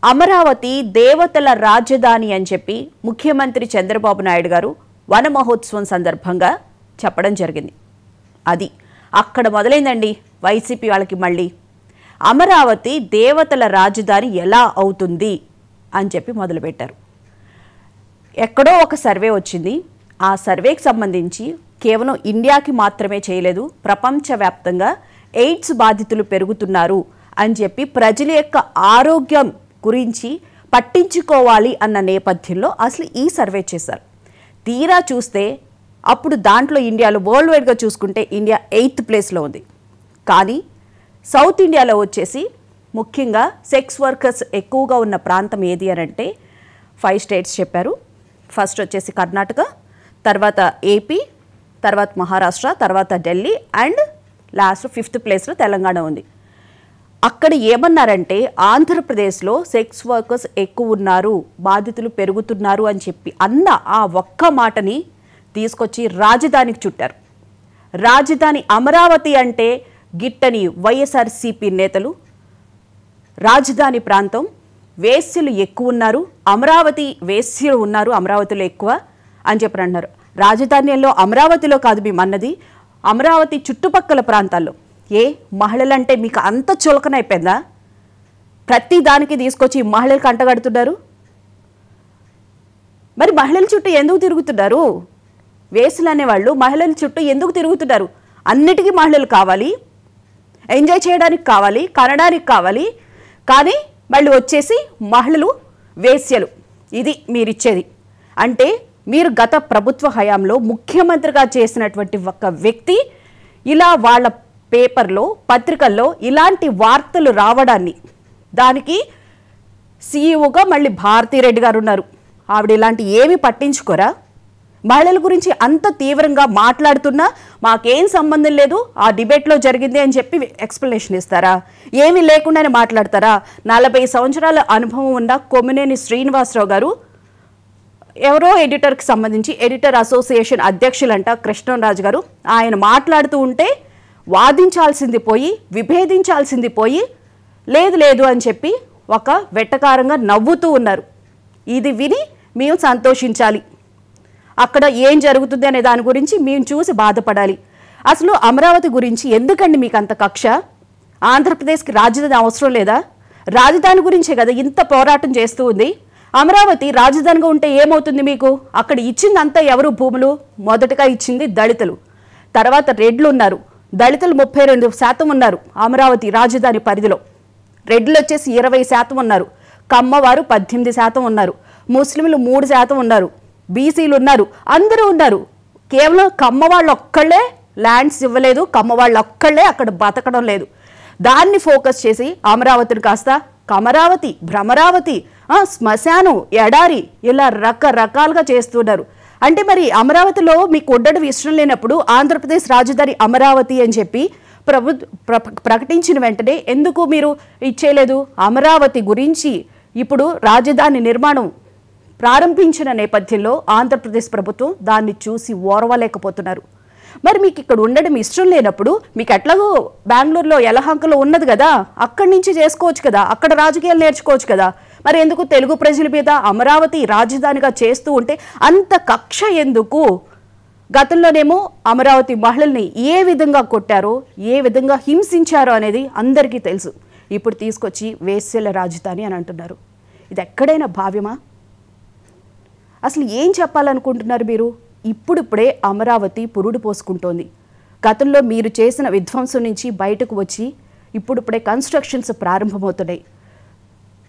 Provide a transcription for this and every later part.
అమరావతి దేవతల రాజధాని అని చెప్పి ముఖ్యమంత్రి చంద్రబాబు నాయుడు గారు వన మహోత్సవం సందర్భంగా చెప్పడం జరిగింది. అది అక్కడ మొదలైందండి వైసీపీ వాళ్ళకి. మళ్ళీ అమరావతి దేవతల రాజధాని ఎలా అవుతుంది అని చెప్పి మొదలుపెట్టారు. ఎక్కడో ఒక సర్వే వచ్చింది. ఆ సర్వేకి సంబంధించి కేవలం ఇండియాకి మాత్రమే చేయలేదు, ప్రపంచవ్యాప్తంగా ఎయిడ్స్ బాధితులు పెరుగుతున్నారు అని చెప్పి ప్రజల యొక్క ఆరోగ్యం గురించి పట్టించుకోవాలి అన్న నేపథ్యంలో అసలు ఈ సర్వే చేశారు. తీరా చూస్తే అప్పుడు దాంట్లో ఇండియాలో వరల్డ్ వైడ్గా చూసుకుంటే ఇండియా 8th ప్లేస్లో ఉంది. కానీ సౌత్ ఇండియాలో వచ్చేసి ముఖ్యంగా సెక్స్ వర్కర్స్ ఎక్కువగా ఉన్న ప్రాంతం ఏది అని అంటే 5 స్టేట్స్ చెప్పారు. ఫస్ట్ వచ్చేసి కర్ణాటక, తర్వాత ఏపీ, తర్వాత మహారాష్ట్ర, తర్వాత ఢిల్లీ అండ్ లాస్ట్ 5th ప్లేస్లో తెలంగాణ ఉంది. అక్కడ ఏమన్నారంటే ఆంధ్రప్రదేశ్లో సెక్స్ వర్కర్స్ ఎక్కువ ఉన్నారు, బాధితులు పెరుగుతున్నారు అని చెప్పి అన్న ఆ ఒక్క మాటని తీసుకొచ్చి రాజధానికి చుట్టారు. రాజధాని అమరావతి అంటే గిట్టని వైఎస్ఆర్సీపీ నేతలు రాజధాని ప్రాంతం వేశ్యలు ఎక్కువ ఉన్నారు, అమరావతి వేశ్యలు ఉన్నారు, అమరావతిలో ఎక్కువ అని చెప్పి అన్నారు. రాజధానిలో అమరావతిలో కాదు మేమన్నది, అమరావతి చుట్టుపక్కల ప్రాంతాల్లో. ఏ మహిళలంటే మీకు అంత చులకనైపోయిందా? ప్రతి దానికి తీసుకొచ్చి మహిళలకు అంటగడుతున్నారు. మరి మహిళల చుట్టూ ఎందుకు తిరుగుతున్నారు? వేసులు అనేవాళ్ళు మహిళల చుట్టూ ఎందుకు తిరుగుతున్నారు? అన్నిటికీ మహిళలు కావాలి, ఎంజాయ్ చేయడానికి కావాలి, కనడానికి కావాలి. కానీ మళ్ళీ వచ్చేసి మహిళలు వేశ్యలు. ఇది మీరిచ్చేది. అంటే మీరు గత ప్రభుత్వ హయాంలో ముఖ్యమంత్రిగా చేసినటువంటి ఒక వ్యక్తి ఇలా వాళ్ళ పేపర్లో పత్రికల్లో ఇలాంటి వార్తలు రావడాన్ని, దానికి సీఈఓగా మళ్ళీ భారతీరెడ్డి గారు ఉన్నారు. ఆవిడ ఇలాంటి ఏమి పట్టించుకోరా? మహిళల గురించి అంత తీవ్రంగా మాట్లాడుతున్నా మాకేం సంబంధం లేదు, ఆ డిబేట్లో జరిగింది అని చెప్పి ఎక్స్ప్లెనేషన్ ఇస్తారా? ఏమీ లేకుండానే మాట్లాడతారా? 40 సంవత్సరాల అనుభవం ఉన్న కొమ్మినేని శ్రీనివాసరావు గారు ఎవరో ఎడిటర్కి సంబంధించి ఎడిటర్ అసోసియేషన్ అధ్యక్షులంట కృష్ణరాజు గారు, ఆయన మాట్లాడుతూ ఉంటే వాదించాల్సింది పోయి విభేదించాల్సింది పోయి లేదు లేదు అని చెప్పి ఒక వెట్టకారంగా నవ్వుతూ ఉన్నారు. ఇది విని మేము సంతోషించాలి, అక్కడ ఏం జరుగుతుంది అనే దాని గురించి మేము చూసి బాధపడాలి. అసలు అమరావతి గురించి ఎందుకండి మీకు అంత కక్ష? ఆంధ్రప్రదేశ్కి రాజధాని అవసరం లేదా? రాజధాని గురించే కదా ఇంత పోరాటం చేస్తూ ఉంది. అమరావతి రాజధానిగా ఉంటే ఏమవుతుంది మీకు? అక్కడ ఇచ్చిందంతా ఎవరు భూములు? మొదటగా ఇచ్చింది దళితులు, తర్వాత రెడ్లు ఉన్నారు. దళితులు 32% ఉన్నారు అమరావతి రాజధాని పరిధిలో. రెడ్లు వచ్చేసి 20% ఉన్నారు. కమ్మవారు 18% ఉన్నారు. ముస్లింలు 3% ఉన్నారు. బీసీలు ఉన్నారు. అందరూ ఉన్నారు. కేవలం కమ్మవాళ్ళు ఒక్కళ్ళే ల్యాండ్స్ ఇవ్వలేదు, కమ్మవాళ్ళు ఒక్కళ్ళే అక్కడ బతకడం లేదు. దాన్ని ఫోకస్ చేసి అమరావతిని కాస్త కమరావతి, భ్రమరావతి, శ్మశానం, ఎడారి ఇలా రకరకాలుగా చేస్తున్నారు. అంటే మరి అమరావతిలో మీకు ఉండడం ఇష్టం లేనప్పుడు ఆంధ్రప్రదేశ్ రాజధాని అమరావతి అని చెప్పి ప్రకటించిన వెంటనే ఎందుకు మీరు ఇచ్చేయలేదు? అమరావతి గురించి ఇప్పుడు రాజధాని నిర్మాణం ప్రారంభించిన నేపథ్యంలో ఆంధ్రప్రదేశ్ ప్రభుత్వం దాన్ని చూసి ఓర్వలేకపోతున్నారు. మరి మీకు ఇక్కడ ఉండడం ఇష్టం లేనప్పుడు మీకు ఎట్లాగో బెంగళూరులో యలహంకలో ఉన్నది కదా, అక్కడి నుంచి చేసుకోవచ్చు కదా, అక్కడ రాజకీయాలు నేర్చుకోవచ్చు కదా. మరి ఎందుకు తెలుగు ప్రజల మీద అమరావతి రాజధానిగా చేస్తూ ఉంటే అంత కక్ష ఎందుకు? గతంలోనేమో అమరావతి మహిళల్ని ఏ విధంగా కొట్టారో, ఏ విధంగా హింసించారో అనేది అందరికీ తెలుసు. ఇప్పుడు తీసుకొచ్చి వేశ్యల రాజధాని అని అంటున్నారు. ఇది ఎక్కడైనా భావ్యమా? అసలు ఏం చెప్పాలనుకుంటున్నారు మీరు? ఇప్పుడిప్పుడే అమరావతి పురుడు పోసుకుంటోంది. గతంలో మీరు చేసిన విధ్వంసం నుంచి బయటకు వచ్చి ఇప్పుడిప్పుడే కన్స్ట్రక్షన్స్ ప్రారంభమవుతున్నాయి,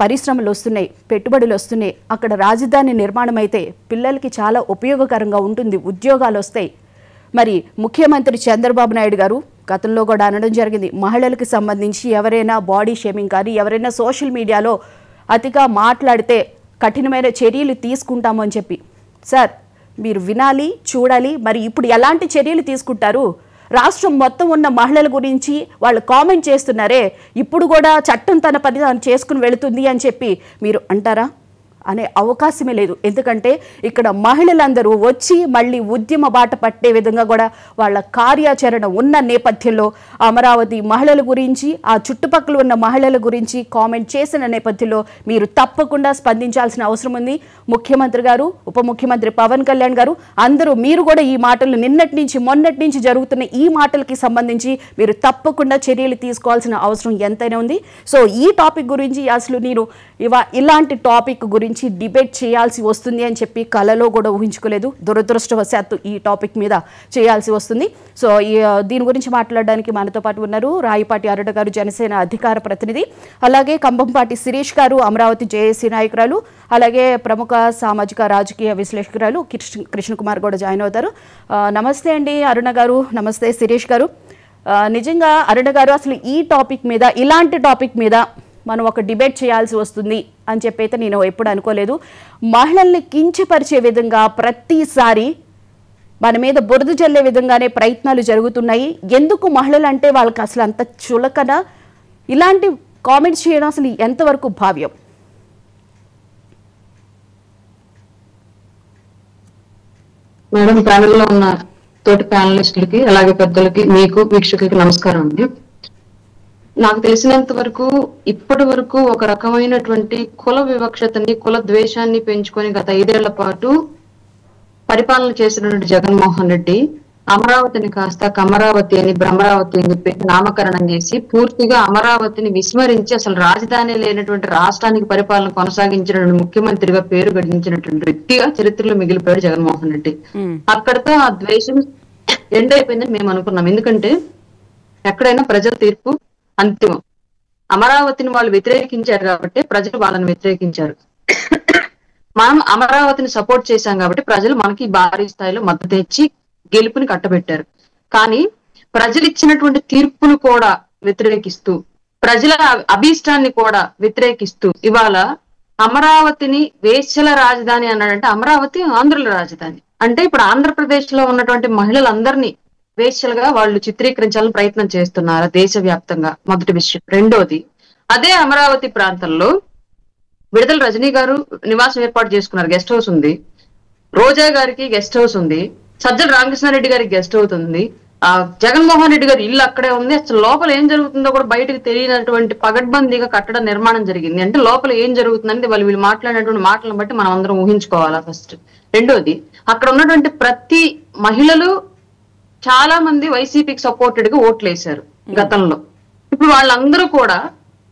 పరిశ్రమలు వస్తున్నాయి, పెట్టుబడులు వస్తున్నాయి. అక్కడ రాజధాని నిర్మాణం అయితే పిల్లలకి చాలా ఉపయోగకరంగా ఉంటుంది, ఉద్యోగాలు వస్తాయి. మరి ముఖ్యమంత్రి చంద్రబాబు నాయుడు గారు గతంలో కూడా అనడం జరిగింది, మహిళలకు సంబంధించి ఎవరైనా బాడీ షేమింగ్ కానీ ఎవరైనా సోషల్ మీడియాలో అతిగా మాట్లాడితే కఠినమైన చర్యలు తీసుకుంటాము అని చెప్పి. సార్ మీరు వినాలి, చూడాలి. మరి ఇప్పుడు ఎలాంటి చర్యలు తీసుకుంటారు? రాష్ట్రం మొత్తం ఉన్న మహిళల గురించి వాళ్ళు కామెంట్ చేస్తున్నారే, ఇప్పుడు కూడా చట్టం తన పని చేసుకుని వెళుతుంది అని చెప్పి మీరు అంటారా? అనే అవకాశమే లేదు. ఎందుకంటే ఇక్కడ మహిళలందరూ వచ్చి మళ్ళీ ఉద్యమ బాట పట్టే విధంగా కూడా వాళ్ళ కార్యాచరణ ఉన్న నేపథ్యంలో అమరావతి మహిళల గురించి, ఆ చుట్టుపక్కల ఉన్న మహిళల గురించి కామెంట్ చేసిన నేపథ్యంలో మీరు తప్పకుండా స్పందించాల్సిన అవసరం ఉంది. ముఖ్యమంత్రి గారు, ఉప ముఖ్యమంత్రి పవన్ కళ్యాణ్ గారు అందరూ మీరు కూడా ఈ మాటలు నిన్నటి నుంచి మొన్నటి నుంచి జరుగుతున్న ఈ మాటలకి సంబంధించి మీరు తప్పకుండా చర్యలు తీసుకోవాల్సిన అవసరం ఎంతైనా ఉంది. సో ఈ టాపిక్ గురించి అసలు నేను ఇలాంటి టాపిక్ గురించి డిబేట్ చేయాల్సి వస్తుంది అని చెప్పి కలలో కూడా ఊహించుకోలేదు. దురదృష్టవశాత్తు ఈ టాపిక్ మీద చేయాల్సి వస్తుంది. సో దీని గురించి మాట్లాడడానికి మనతో పాటు ఉన్నారు రాయపాటి అరుణ గారు, జనసేన అధికార ప్రతినిధి, అలాగే కంభంపాటి శిరీష్ గారు, అమరావతి జేఏసీ నాయకురాలు, అలాగే ప్రముఖ సామాజిక రాజకీయ విశ్లేషకురాలు కృష్ణకుమార్ కూడా జాయిన్ అవుతారు. నమస్తే అండి అరుణ గారు, నమస్తే శిరీష్ గారు. నిజంగా అరుణ గారు, అసలు ఈ టాపిక్ మీద, ఇలాంటి టాపిక్ మీద మనం ఒక డిబేట్ చేయాల్సి వస్తుంది అని చెప్పి అయితే నేను ఎప్పుడు అనుకోలేదు. మహిళల్ని కించపరిచే విధంగా ప్రతిసారి మన మీద బురద జల్లే విధంగానే ప్రయత్నాలు జరుగుతున్నాయి. ఎందుకు మహిళలు అంటే వాళ్ళకి అసలు అంత చులకన? ఇలాంటి కామెంట్స్ చేయడం అసలు ఎంతవరకు భావ్యం? మేడం, ప్యానెల్లో ఉన్న తోటి ప్యానలిస్టులకి అలాగే పెద్దలకి, మీకు వీక్షకులకి నమస్కారం అండి. నాకు తెలిసినంత వరకు ఇప్పటి వరకు ఒక రకమైనటువంటి కుల వివక్షతని, కుల ద్వేషాన్ని పెంచుకొని గత 5 ఏళ్ల పాటు పరిపాలన చేసినటువంటి జగన్మోహన్ రెడ్డి అమరావతిని కాస్త కమరావతి అని, భ్రమరావతి అని చెప్పి నామకరణం చేసి పూర్తిగా అమరావతిని విస్మరించి అసలు రాజధాని లేనటువంటి రాష్ట్రానికి పరిపాలన కొనసాగించినటువంటి ముఖ్యమంత్రిగా పేరు గడించినటువంటి వ్యక్తిగా చరిత్రలో మిగిలిపోయాడు జగన్మోహన్ రెడ్డి. అక్కడతో ఆ ద్వేషం ఎండ్ అయిపోయిందని మేము అనుకున్నాం. ఎందుకంటే ఎక్కడైనా ప్రజల తీర్పు అంతిమం. అమరావతిని వాళ్ళు వ్యతిరేకించారు కాబట్టి ప్రజలు వాళ్ళని వ్యతిరేకించారు. మనం అమరావతిని సపోర్ట్ చేశాం కాబట్టి ప్రజలు మనకి భారీ స్థాయిలో మద్దతు ఇచ్చి గెలుపుని కట్టబెట్టారు. కానీ ప్రజలు ఇచ్చినటువంటి తీర్పును కూడా వ్యతిరేకిస్తూ, ప్రజల అభీష్టాన్ని కూడా వ్యతిరేకిస్తూ ఇవాళ అమరావతిని వేశ్యల రాజధాని అన్నాడంటే అమరావతి ఆంధ్రుల రాజధాని. అంటే ఇప్పుడు ఆంధ్రప్రదేశ్ లో ఉన్నటువంటి మహిళలందరినీ వేశ్యలుగా వాళ్ళు చిత్రీకరించాలని ప్రయత్నం చేస్తున్నారు దేశవ్యాప్తంగా. మొదటి విషయం. రెండోది, అదే అమరావతి ప్రాంతంలో విడుదల రజనీ గారు నివాసం ఏర్పాటు చేసుకున్నారు, గెస్ట్ హౌస్ ఉంది. రోజా గారికి గెస్ట్ హౌస్ ఉంది. సజ్జల రామకృష్ణారెడ్డి గారికి గెస్ట్ హౌస్ ఉంది. జగన్మోహన్ రెడ్డి గారి ఇల్లు అక్కడే ఉంది. అసలు లోపల ఏం జరుగుతుందో కూడా బయటకు తెలియనటువంటి పగడ్బందీగా కట్టడ నిర్మాణం జరిగింది. అంటే లోపల ఏం జరుగుతుందంటే వీళ్ళు మాట్లాడినటువంటి మాటలను బట్టి మనం అందరం ఊహించుకోవాలా ఫస్ట్. రెండోది, అక్కడ ఉన్నటువంటి ప్రతి మహిళలు చాలా మంది వైసీపీకి సపోర్టెడ్ గా ఓట్లు వేశారు గతంలో. ఇప్పుడు వాళ్ళందరూ కూడా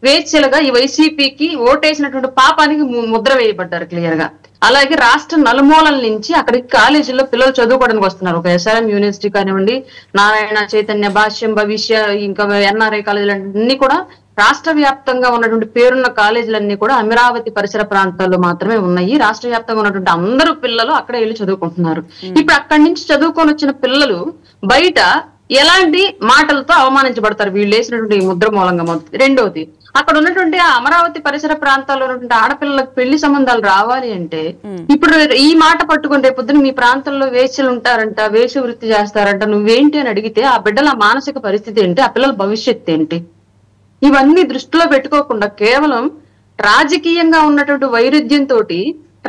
వేశ్యలుగా ఈ వైసీపీకి ఓటేసినటువంటి పాపానికి ముద్ర వేయబడ్డారు క్లియర్ గా. అలాగే రాష్ట్ర నలుమూలల నుంచి అక్కడికి కాలేజీల్లో పిల్లలు చదువుకోవడానికి వస్తున్నారు. ఒక SRM యూనివర్సిటీ కానివ్వండి, నారాయణ, చైతన్య, భాష్యం, భవిష్య, ఇంకా NRI కాలేజీలు అన్ని కూడా రాష్ట్ర వ్యాప్తంగా ఉన్నటువంటి పేరున్న కాలేజీలన్నీ కూడా అమరావతి పరిసర ప్రాంతాల్లో మాత్రమే ఉన్నాయి. రాష్ట్ర వ్యాప్తంగా ఉన్నటువంటి అందరూ పిల్లలు అక్కడే వెళ్ళి చదువుకుంటున్నారు. ఇప్పుడు అక్కడి నుంచి చదువుకొని వచ్చిన పిల్లలు బయట ఎలాంటి మాటలతో అవమానించబడతారు వీళ్ళు వేసినటువంటి ముద్ర మూలంగా. మొదటి. రెండోది, అక్కడ ఉన్నటువంటి ఆ అమరావతి పరిసర ప్రాంతాల్లో ఉన్నటువంటి ఆడపిల్లలకు పెళ్లి సంబంధాలు రావాలి అంటే ఇప్పుడు ఈ మాట పట్టుకుని రేపొద్దున మీ ప్రాంతంలో వేశ్యలు ఉంటారంట, వేశ్య వృత్తి చేస్తారంట, నువ్వేంటి అని అడిగితే ఆ బిడ్డల మానసిక పరిస్థితి ఏంటి, ఆ పిల్లల భవిష్యత్తు ఏంటి? ఇవన్నీ దృష్టిలో పెట్టుకోకుండా కేవలం రాజకీయంగా ఉన్నటువంటి వైరుధ్యంతో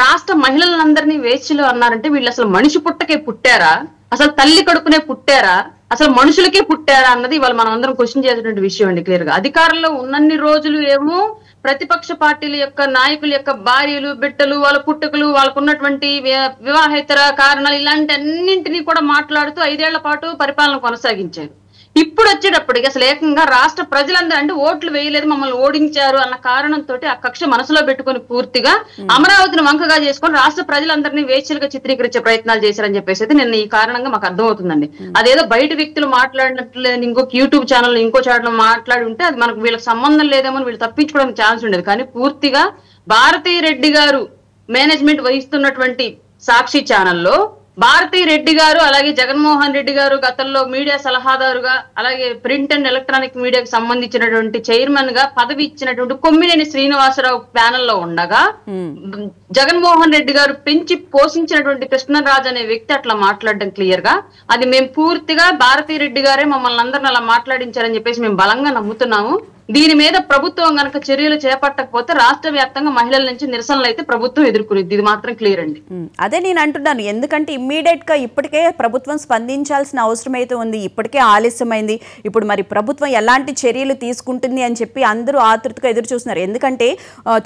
రాష్ట్ర మహిళలందరినీ వేశ్యలు అన్నారంటే వీళ్ళు అసలు మనిషి పుట్టకే పుట్టారా, అసలు తల్లి కడుపునే పుట్టారా, అసలు మనుషులకే పుట్టారా అన్నది ఇవాళ మనం అందరం క్వశ్చన్ చేసేటువంటి విషయం అండి. క్లియర్ గా అధికారంలో ఉన్నన్ని రోజులు ఏమో ప్రతిపక్ష పార్టీల యొక్క నాయకుల యొక్క భార్యలు, బిడ్డలు, వాళ్ళ పుట్టుకలు, వాళ్ళకు ఉన్నటువంటి వివాహేతర కారణాలు ఇలాంటి అన్నింటినీ కూడా మాట్లాడుతూ 5 ఏళ్ల పాటు పరిపాలన కొనసాగించారు. ఇప్పుడు వచ్చేటప్పటికి అసలు ఏకంగా రాష్ట్ర ప్రజలందరూ అంటే ఓట్లు వేయలేదు, మమ్మల్ని ఓడించారు అన్న కారణంతో ఆ కక్ష మనసులో పెట్టుకుని పూర్తిగా అమరావతిని వంకగా చేసుకొని రాష్ట్ర ప్రజలందరినీ వేశ్యలుగా చిత్రీకరించే ప్రయత్నాలు చేశారని చెప్పేసి అయితే నిన్న ఈ కారణంగా మాకు అర్థమవుతుందండి. అదేదో బయట వ్యక్తులు మాట్లాడినట్లే ఇంకొక యూట్యూబ్ ఛానల్ ఇంకో ఛానల్ మాట్లాడి ఉంటే అది మనకు వీళ్ళకి సంబంధం లేదేమో, వీళ్ళు తప్పించుకోవడానికి ఛాన్స్ ఉండేది. కానీ పూర్తిగా భారతీ రెడ్డి గారు మేనేజ్మెంట్ వహిస్తున్నటువంటి సాక్షి ఛానల్లో భారతీ రెడ్డి గారు అలాగే జగన్మోహన్ రెడ్డి గారు గతంలో మీడియా సలహాదారుగా అలాగే ప్రింట్ అండ్ ఎలక్ట్రానిక్ మీడియాకి సంబంధించినటువంటి చైర్మన్ గా పదవి ఇచ్చినటువంటి కొమ్మినేని శ్రీనివాసరావు ప్యానెల్ లో ఉండగా జగన్మోహన్ రెడ్డి గారు పెంచి పోషించినటువంటి కృష్ణరాజు అనే వ్యక్తి అట్లా మాట్లాడడం క్లియర్ గా అది మేము పూర్తిగా భారతీ రెడ్డి గారే మమ్మల్ని అందరిని అలా మాట్లాడించారని చెప్పేసి మేము బలంగా నమ్ముతున్నాము. దీని మీద ప్రభుత్వం గనక చర్యలు చేపట్టకపోతే రాష్ట్ర వ్యాప్తంగా మహిళల నుంచి నిరసనలు అయితే ప్రభుత్వం ఎదుర్కొనేది. ఇది మాత్రం క్లియర్ అండి. అదే నేను అంటున్నాను, ఎందుకంటే ఇమ్మీడియట్ గా ఇప్పటికే ప్రభుత్వం స్పందించాల్సిన అవసరం అయితే ఉంది. ఇప్పటికే ఆలస్యమైంది. ఇప్పుడు మరి ప్రభుత్వం ఎలాంటి చర్యలు తీసుకుంటుంది అని చెప్పి అందరూ ఆతృతగా ఎదురు చూస్తున్నారు. ఎందుకంటే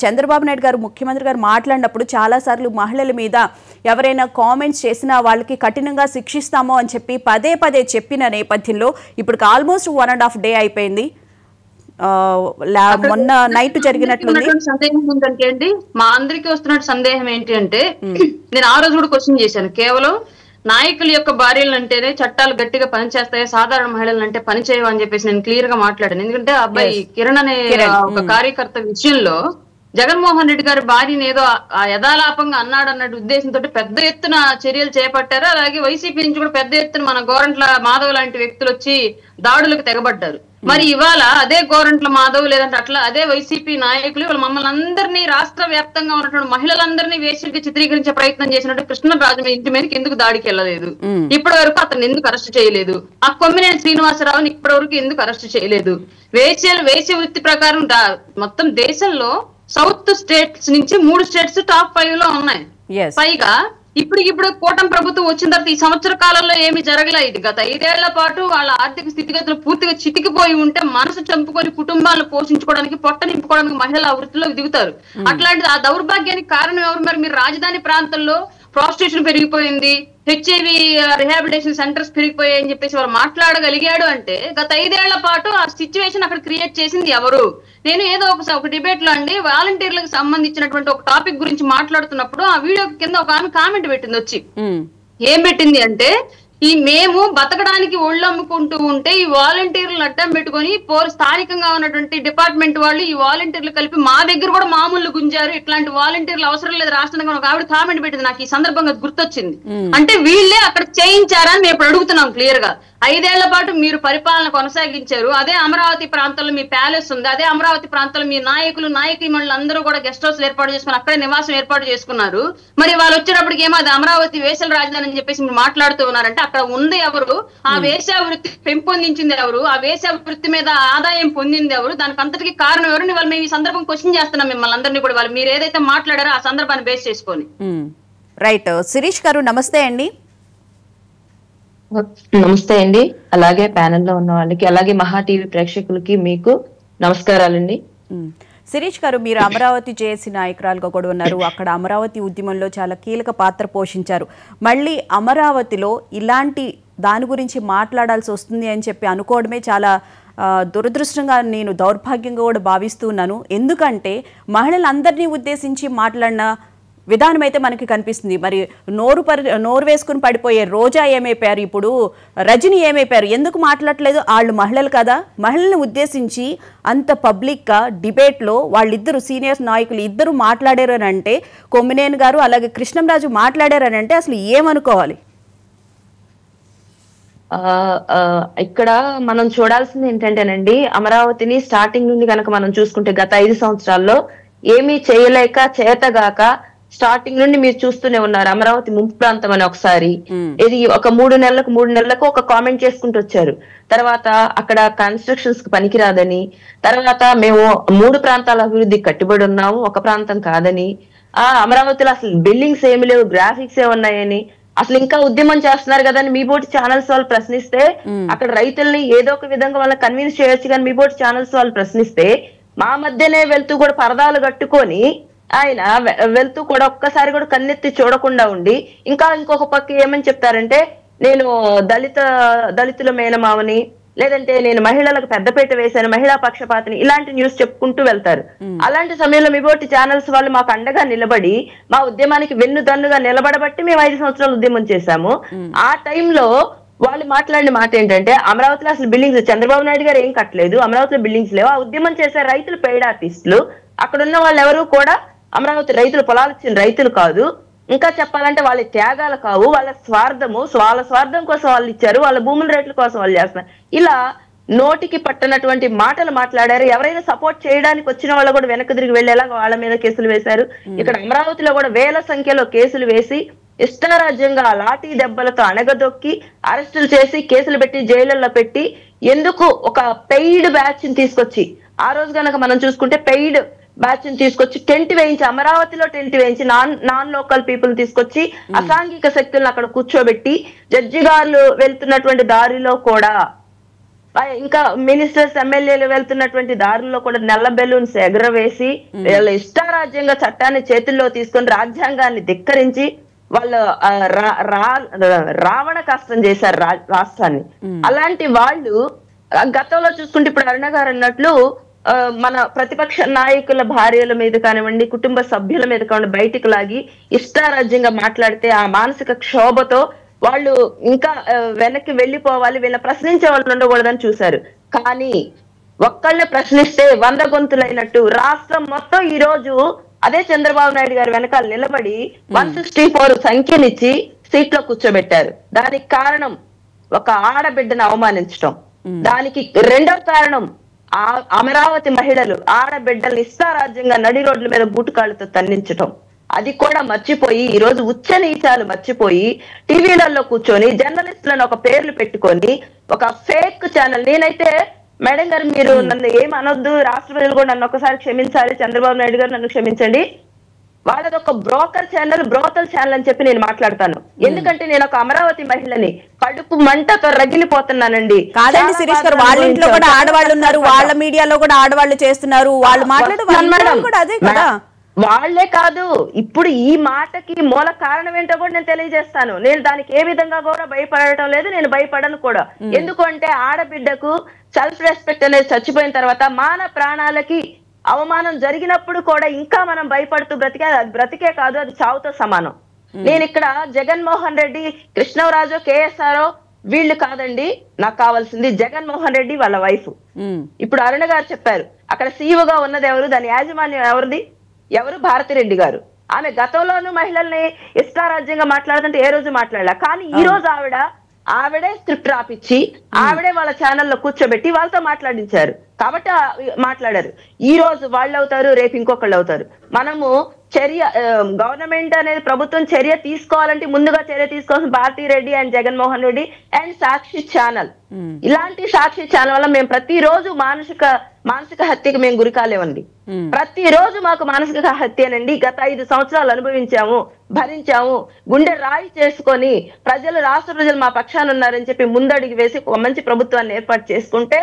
చంద్రబాబు నాయుడు గారు ముఖ్యమంత్రి గారు మాట్లాడినప్పుడు చాలాసార్లు మహిళల మీద ఎవరైనా కామెంట్స్ చేసినా వాళ్ళకి కఠినంగా శిక్షిస్తామో అని చెప్పి పదే పదే చెప్పిన నేపథ్యంలో ఇప్పుడు ఆల్మోస్ట్ 1.5 డే అయిపోయింది. మొన్న నైట్ జరిగినట్లుంది. సందేహం ఏంటంటే అండి, మా అందరికీ వస్తున్న సందేహం ఏంటి అంటే, నేను ఆ రోజు కూడా క్వశ్చన్ చేశాను, కేవలం నాయకుల యొక్క భార్యలు అంటేనే చట్టాలు గట్టిగా పనిచేస్తాయి, సాధారణ మహిళలు అంటే పని చేయవు అని చెప్పేసి నేను క్లియర్ గా మాట్లాడాను. ఎందుకంటే అబ్బాయి కిరణ్ అనే ఒక కార్యకర్త విషయంలో జగన్మోహన్ రెడ్డి గారి భార్యని ఏదో యథాలాపంగా అన్నాడు అన్నట్టు ఉద్దేశంతో పెద్ద ఎత్తున చర్యలు చేపట్టారు. అలాగే వైసీపీ నుంచి కూడా పెద్ద ఎత్తున మన గోరంట్ల మాధవ్ లాంటి వ్యక్తులు వచ్చి దాడులకు తెగబడ్డారు. మరి ఇవాళ అదే గోరంట్ల మాధవ్ లేదంటే అట్లా అదే వైసీపీ నాయకులు వాళ్ళు మమ్మల్ని అందరినీ రాష్ట్ర వ్యాప్తంగా ఉన్నటువంటి మహిళలందరినీ వేసిగా చిత్రీకరించే ప్రయత్నం చేసినట్టు కృష్ణరాజు ఇంటి మీదకి ఎందుకు దాడికి వెళ్ళలేదు? ఇప్పటి వరకు అతను ఎందుకు అరెస్ట్ చేయలేదు? ఆ కొమ్మినేని శ్రీనివాసరావుని ఇప్పటి వరకు ఎందుకు అరెస్ట్ చేయలేదు? వేశ్య వృత్తి ప్రకారం మొత్తం దేశంలో సౌత్ స్టేట్స్ నుంచి 3 స్టేట్స్ టాప్ 5 లో ఉన్నాయి. పైగా ఇప్పుడు కూటమి ప్రభుత్వం వచ్చిన తర్వాత ఈ సంవత్సర కాలంలో ఏమి జరగలేదు. ఇది గత 5 ఏళ్ల పాటు వాళ్ళ ఆర్థిక స్థితిగతులు పూర్తిగా చితికిపోయి ఉంటే మనసు చంపుకొని కుటుంబాలను పోషించుకోవడానికి పొట్ట నింపుకోవడానికి మహిళలు ఆ వృత్తిలో దిగుతారు. అట్లాంటిది ఆ దౌర్భాగ్యానికి కారణం ఎవరు? మరి మీరు రాజధాని ప్రాంతంలో ప్రాస్టిట్యూషన్ పెరిగిపోయింది, హెచ్ఐవి రిహాబిలిటేషన్ సెంటర్స్ పెరిగిపోయాయి అని చెప్పేసి వాళ్ళు మాట్లాడగలిగాడు అంటే గత 5 ఏళ్ల పాటు ఆ సిచ్యువేషన్ అక్కడ క్రియేట్ చేసింది ఎవరు? నేను ఏదో ఒక డిబేట్ లో అండి వాలంటీర్లకు సంబంధించినటువంటి ఒక టాపిక్ గురించి మాట్లాడుతున్నప్పుడు ఆ వీడియో కింద ఒక ఆమె కామెంట్ పెట్టింది వచ్చి. ఏం పెట్టింది అంటే, ఈ మేము బతకడానికి ఒళ్ళు అమ్ముకుంటూ ఉంటే ఈ వాలంటీర్లను అడ్డం పెట్టుకొని స్థానికంగా ఉన్నటువంటి డిపార్ట్మెంట్ వాళ్ళు ఈ వాలంటీర్లు కలిపి మా దగ్గర కూడా మామూలు గుంజారు, ఇట్లాంటి వాలంటీర్లు అవసరం లేదు రాష్ట్రంగా ఒక ఆవిడ కామెంట్ పెట్టింది. నాకు ఈ సందర్భంగా గుర్తొచ్చింది. అంటే వీళ్ళే అక్కడ చేయించారని మేము ఇప్పుడు అడుగుతున్నాం క్లియర్ గా. 5 ఏళ్ల పాటు మీరు పరిపాలన కొనసాగించారు. అదే అమరావతి ప్రాంతంలో మీ ప్యాలెస్ ఉంది, అదే అమరావతి ప్రాంతంలో మీ నాయకులు అందరూ కూడా గెస్ట్ హౌస్ ఏర్పాటు చేసుకుని అక్కడే నివాసం ఏర్పాటు చేసుకున్నారు. మరి వాళ్ళు వచ్చేటప్పటికి ఏమో అది అమరావతి వేసల రాజధాని అని చెప్పేసి మీరు మాట్లాడుతూ ఉన్నారంటే అక్కడ ఉంది ఎవరు? ఆ వేశ్య వృత్తి పెంపొందించింది ఎవరు? ఆ వేశ్య వృత్తి మీద ఆదాయం పొందింది ఎవరు? దానికి అంతటికి కారణం ఎవరు? వాళ్ళు మేము ఈ సందర్భం క్వశ్చన్ చేస్తున్నాం మిమ్మల్ని అందరినీ కూడా. వాళ్ళు మీరు ఏదైతే మాట్లాడారో ఆ సందర్భాన్ని బేస్ చేసుకొని. రైట్. శిరీష్ గారు నమస్తే అండి. నమస్తే అండి. అలాగే ప్యానెల్ లో ఉన్న వాళ్ళకి, అలాగే మహా టీవీ ప్రేక్షకులకి మీకు నమస్కారాలండి. శిరీష్ గారు, మీరు అమరావతి జేఏసీ నాయకురాలుగా కూడా ఉన్నారు. అక్కడ అమరావతి ఉద్యమంలో చాలా కీలక పాత్ర పోషించారు. మళ్ళీ అమరావతిలో ఇలాంటి దాని గురించి మాట్లాడాల్సి వస్తుంది అని చెప్పి అనుకోవడమే చాలా దురదృష్టంగా, నేను దౌర్భాగ్యంగా కూడా భావిస్తున్నాను. ఎందుకంటే మహిళలందరినీ ఉద్దేశించి మాట్లాడిన విధానం అయితే మనకి కనిపిస్తుంది. మరి నోరు వేసుకుని పడిపోయే రోజా ఏమైపోయారు, ఇప్పుడు రజని ఏమైపోయారు, ఎందుకు మాట్లాడలేదు? వాళ్ళు మహిళలు కదా. మహిళల్ని ఉద్దేశించి అంత పబ్లిక్గా డిబేట్లో వాళ్ళిద్దరు సీనియర్ నాయకులు ఇద్దరు మాట్లాడారు అని అంటే, కొమ్మినేని గారు అలాగే కృష్ణంరాజు మాట్లాడారు అని అంటే అసలు ఏమనుకోవాలి? ఇక్కడ మనం చూడాల్సింది ఏంటంటేనండి, అమరావతిని స్టార్టింగ్ నుండి కనుక మనం చూసుకుంటే గత 5 సంవత్సరాల్లో ఏమీ చేయలేక చేతగాక స్టార్టింగ్ నుండి మీరు చూస్తూనే ఉన్నారు. అమరావతి ముంపు ప్రాంతం అని ఒకసారి ఇది ఒక 3 నెలలకు ఒక కామెంట్ చేసుకుంటూ వచ్చారు. తర్వాత అక్కడ కన్స్ట్రక్షన్స్ కి పనికిరాదని, తర్వాత మేము 3 ప్రాంతాల అభివృద్ధికి కట్టుబడి ఉన్నాము, ఒక ప్రాంతం కాదని, అమరావతిలో అసలు బిల్డింగ్స్ ఏమి లేవు, గ్రాఫిక్స్ ఏ ఉన్నాయని, అసలు ఇంకా ఉద్యమం చేస్తున్నారు కదని మీ బోటి ఛానల్స్ వాళ్ళు ప్రశ్నిస్తే, అక్కడ రైతుల్ని ఏదో ఒక విధంగా వాళ్ళని కన్విన్స్ చేయొచ్చు కానీ మీ బోటి ఛానల్స్ వాళ్ళు ప్రశ్నిస్తే, మా మధ్యనే వెళ్తూ కూడా పరదాలు కట్టుకొని ఆయన వెళ్తూ కూడా ఒక్కసారి కూడా కన్నెత్తి చూడకుండా ఉండి, ఇంకొక పక్క ఏమని చెప్తారంటే, నేను దళితుల మేనమావని, లేదంటే నేను మహిళలకు పెద్దపీట వేశాను, మహిళా పక్షపాతిని, ఇలాంటి న్యూస్ చెప్పుకుంటూ వెళ్తారు. అలాంటి సమయంలో మీబోటి ఛానల్స్ వాళ్ళు మాకు అండగా నిలబడి మా ఉద్యమానికి వెన్నుదన్నుగా నిలబడబట్టి మేము 5 సంవత్సరాలు ఉద్యమం చేశాము. ఆ టైంలో వాళ్ళు మాట్లాడిన మాట ఏంటంటే, అమరావతిలో అసలు బిల్డింగ్స్ చంద్రబాబు నాయుడు గారు ఏం కట్టలేదు, అమరావతిలో బిల్డింగ్స్ లేవు, ఆ ఉద్యమం చేసే రైతులు పెయిడ్ ఆర్టిస్టులు, అక్కడ ఉన్న వాళ్ళు ఎవరు కూడా అమరావతి రైతులు పొలాలు ఇచ్చిన రైతులు కాదు, ఇంకా చెప్పాలంటే వాళ్ళ త్యాగాలు కావు, వాళ్ళ స్వార్థం కోసం వాళ్ళు ఇచ్చారు, వాళ్ళ భూముల రేట్ల కోసం వాళ్ళు చేస్తున్నారు. ఇలా నోటికి పట్టనటువంటి మాటలు మాట్లాడారు. ఎవరైనా సపోర్ట్ చేయడానికి వచ్చిన వాళ్ళు కూడా వెనక్కి తిరిగి వెళ్లేలా వాళ్ళ మీద కేసులు వేశారు. ఇక్కడ అమరావతిలో కూడా వేల సంఖ్యలో కేసులు వేసి ఇష్టారాజ్యంగా లాఠీ దెబ్బలతో అణగదొక్కి అరెస్టులు చేసి కేసులు పెట్టి జైళ్లలో పెట్టి ఎందుకు ఒక పెయిడ్ బ్యాచ్ ని తీసుకొచ్చి, ఆ రోజు కనుక మనం చూసుకుంటే పెయిడ్ బ్యాచ్ ని తీసుకొచ్చి టెంట్ వేయించి, అమరావతిలో టెంట్ వేయించి నాన్ లోకల్ పీపుల్ తీసుకొచ్చి అసాంఘిక శక్తులను అక్కడ కూర్చోబెట్టి జడ్జి గారు వెళ్తున్నటువంటి దారిలో కూడా, ఇంకా మినిస్టర్స్ ఎమ్మెల్యేలు వెళ్తున్నటువంటి దారుల్లో కూడా నల్ల బెలూన్స్ ఎగరవేసి వీళ్ళ ఇష్టారాజ్యంగా చట్టాన్ని చేతుల్లో తీసుకొని రాజ్యాంగాన్ని ధిక్కరించి వాళ్ళు రావణ కష్టం చేశారు రాష్ట్రాన్ని. అలాంటి వాళ్ళు గతంలో చూసుకుంటే ఇప్పుడు అరుణ గారు అన్నట్లు మన ప్రతిపక్ష నాయకుల భార్యల మీద కానివ్వండి, కుటుంబ సభ్యుల మీద కానివ్వండి బయటికి లాగి ఇష్టారాజ్యంగా మాట్లాడితే ఆ మానసిక క్షోభతో వాళ్ళు ఇంకా వెనక్కి వెళ్ళిపోవాలి, వీళ్ళ ప్రశ్నించే వాళ్ళు ఉండకూడదని చూశారు. కానీ ఒక్కళ్ళని ప్రశ్నిస్తే 100 గొంతులైనట్టు రాష్ట్రం మొత్తం ఈ రోజు అదే చంద్రబాబు నాయుడు గారు వెనకాల నిలబడి 164 సంఖ్యనిచ్చి సీట్లో కూర్చోబెట్టారు. దానికి కారణం ఒక ఆడబిడ్డను అవమానించడం. దానికి రెండవ కారణం అమరావతి మహిళలు ఆడబిడ్డలు ఇష్టారాజ్యంగా నడి రోడ్ల మీద బూటుకాళ్ళతో తన్నించటం. అది కూడా మర్చిపోయి ఈ రోజు ఉచ్చ నీచాలు మర్చిపోయి టీవీలలో కూర్చొని జర్నలిస్టులను ఒక పేర్లు పెట్టుకొని ఒక ఫేక్ ఛానల్. నేనైతే మేడం గారు మీరు నన్ను ఏమనొద్దు, రాష్ట్ర ప్రజలు కూడా నన్ను ఒకసారి క్షమించాలి, చంద్రబాబు నాయుడు గారు నన్ను క్షమించండి, వాళ్ళది ఒక బ్రోతల్ ఛానల్ అని చెప్పి నేను మాట్లాడతాను. ఎందుకంటే నేను ఒక అమరావతి మహిళని, కడుపు మంటతో రగిలిపోతున్నానండి. కాదండి శిరీష్ గారు, వాళ్ళ ఇంట్లో కూడా ఆడవాళ్ళు ఉన్నారు, వాళ్ళ మీడియాలో కూడా ఆడవాళ్ళు చేస్తున్నారు, వాళ్ళు మాట్లాడే వాళ్లే కాదు. ఇప్పుడు ఈ మాటకి మూల కారణం ఏంటో కూడా నేను తెలియజేస్తాను. నేను దానికి ఏ విధంగా కూడా భయపడటం లేదు, నేను భయపడను కూడా. ఎందుకంటే ఆడబిడ్డకు సెల్ఫ్ రెస్పెక్ట్ అనేది చచ్చిపోయిన తర్వాత మాన ప్రాణాలకి అవమానం జరిగినప్పుడు కూడా ఇంకా మనం భయపడుతూ బ్రతికే కాదు, అది చావుతో సమానం. నేను ఇక్కడ జగన్మోహన్ రెడ్డి, కృష్ణరాజు, కేఎస్ఆర్ వీళ్ళు కాదండి, నాకు కావాల్సింది జగన్మోహన్ రెడ్డి వాళ్ళ వైఫ్. ఇప్పుడు అరుణ గారు చెప్పారు అక్కడ సీఈఓగా ఉన్నది ఎవరు, దాని యాజమాన్యం ఎవరిది, ఎవరు, భారతిరెడ్డి గారు. ఆమె గతంలోనూ మహిళల్ని ఇష్టారాజ్యంగా మాట్లాడుతుంటే ఏ రోజు మాట్లాడలే. కానీ ఈ రోజు ఆవిడే స్క్రిప్ట్ రాపిచ్చి ఆవిడే వాళ్ళ ఛానల్లో కూర్చోబెట్టి వాళ్ళతో మాట్లాడించారు కాబట్టి మాట్లాడారు. ఈ రోజు వాళ్ళు అవుతారు, రేపు ఇంకొకళ్ళు అవుతారు. మనము గవర్నమెంట్ అనేది ప్రభుత్వం చర్య తీసుకోవాలంటే ముందుగా చర్య తీసుకోవాల్సిన Bharathi Reddy and Jaganmohan Reddy and Sakshi channel. ఇలాంటి సాక్షి ఛానల్ వల్ల మేము ప్రతిరోజు మానసిక హత్యకి మేము గురి కాలేమండి. ప్రతిరోజు మాకు మానసిక హత్యనండి. గత 5 సంవత్సరాలు అనుభవించాము, భరించాము. గుండె రాయి చేసుకొని రాష్ట్ర ప్రజలు మా పక్షాన ఉన్నారని చెప్పి ముందడుగు వేసి ఒక మంచి ప్రభుత్వాన్ని ఏర్పాటు చేసుకుంటే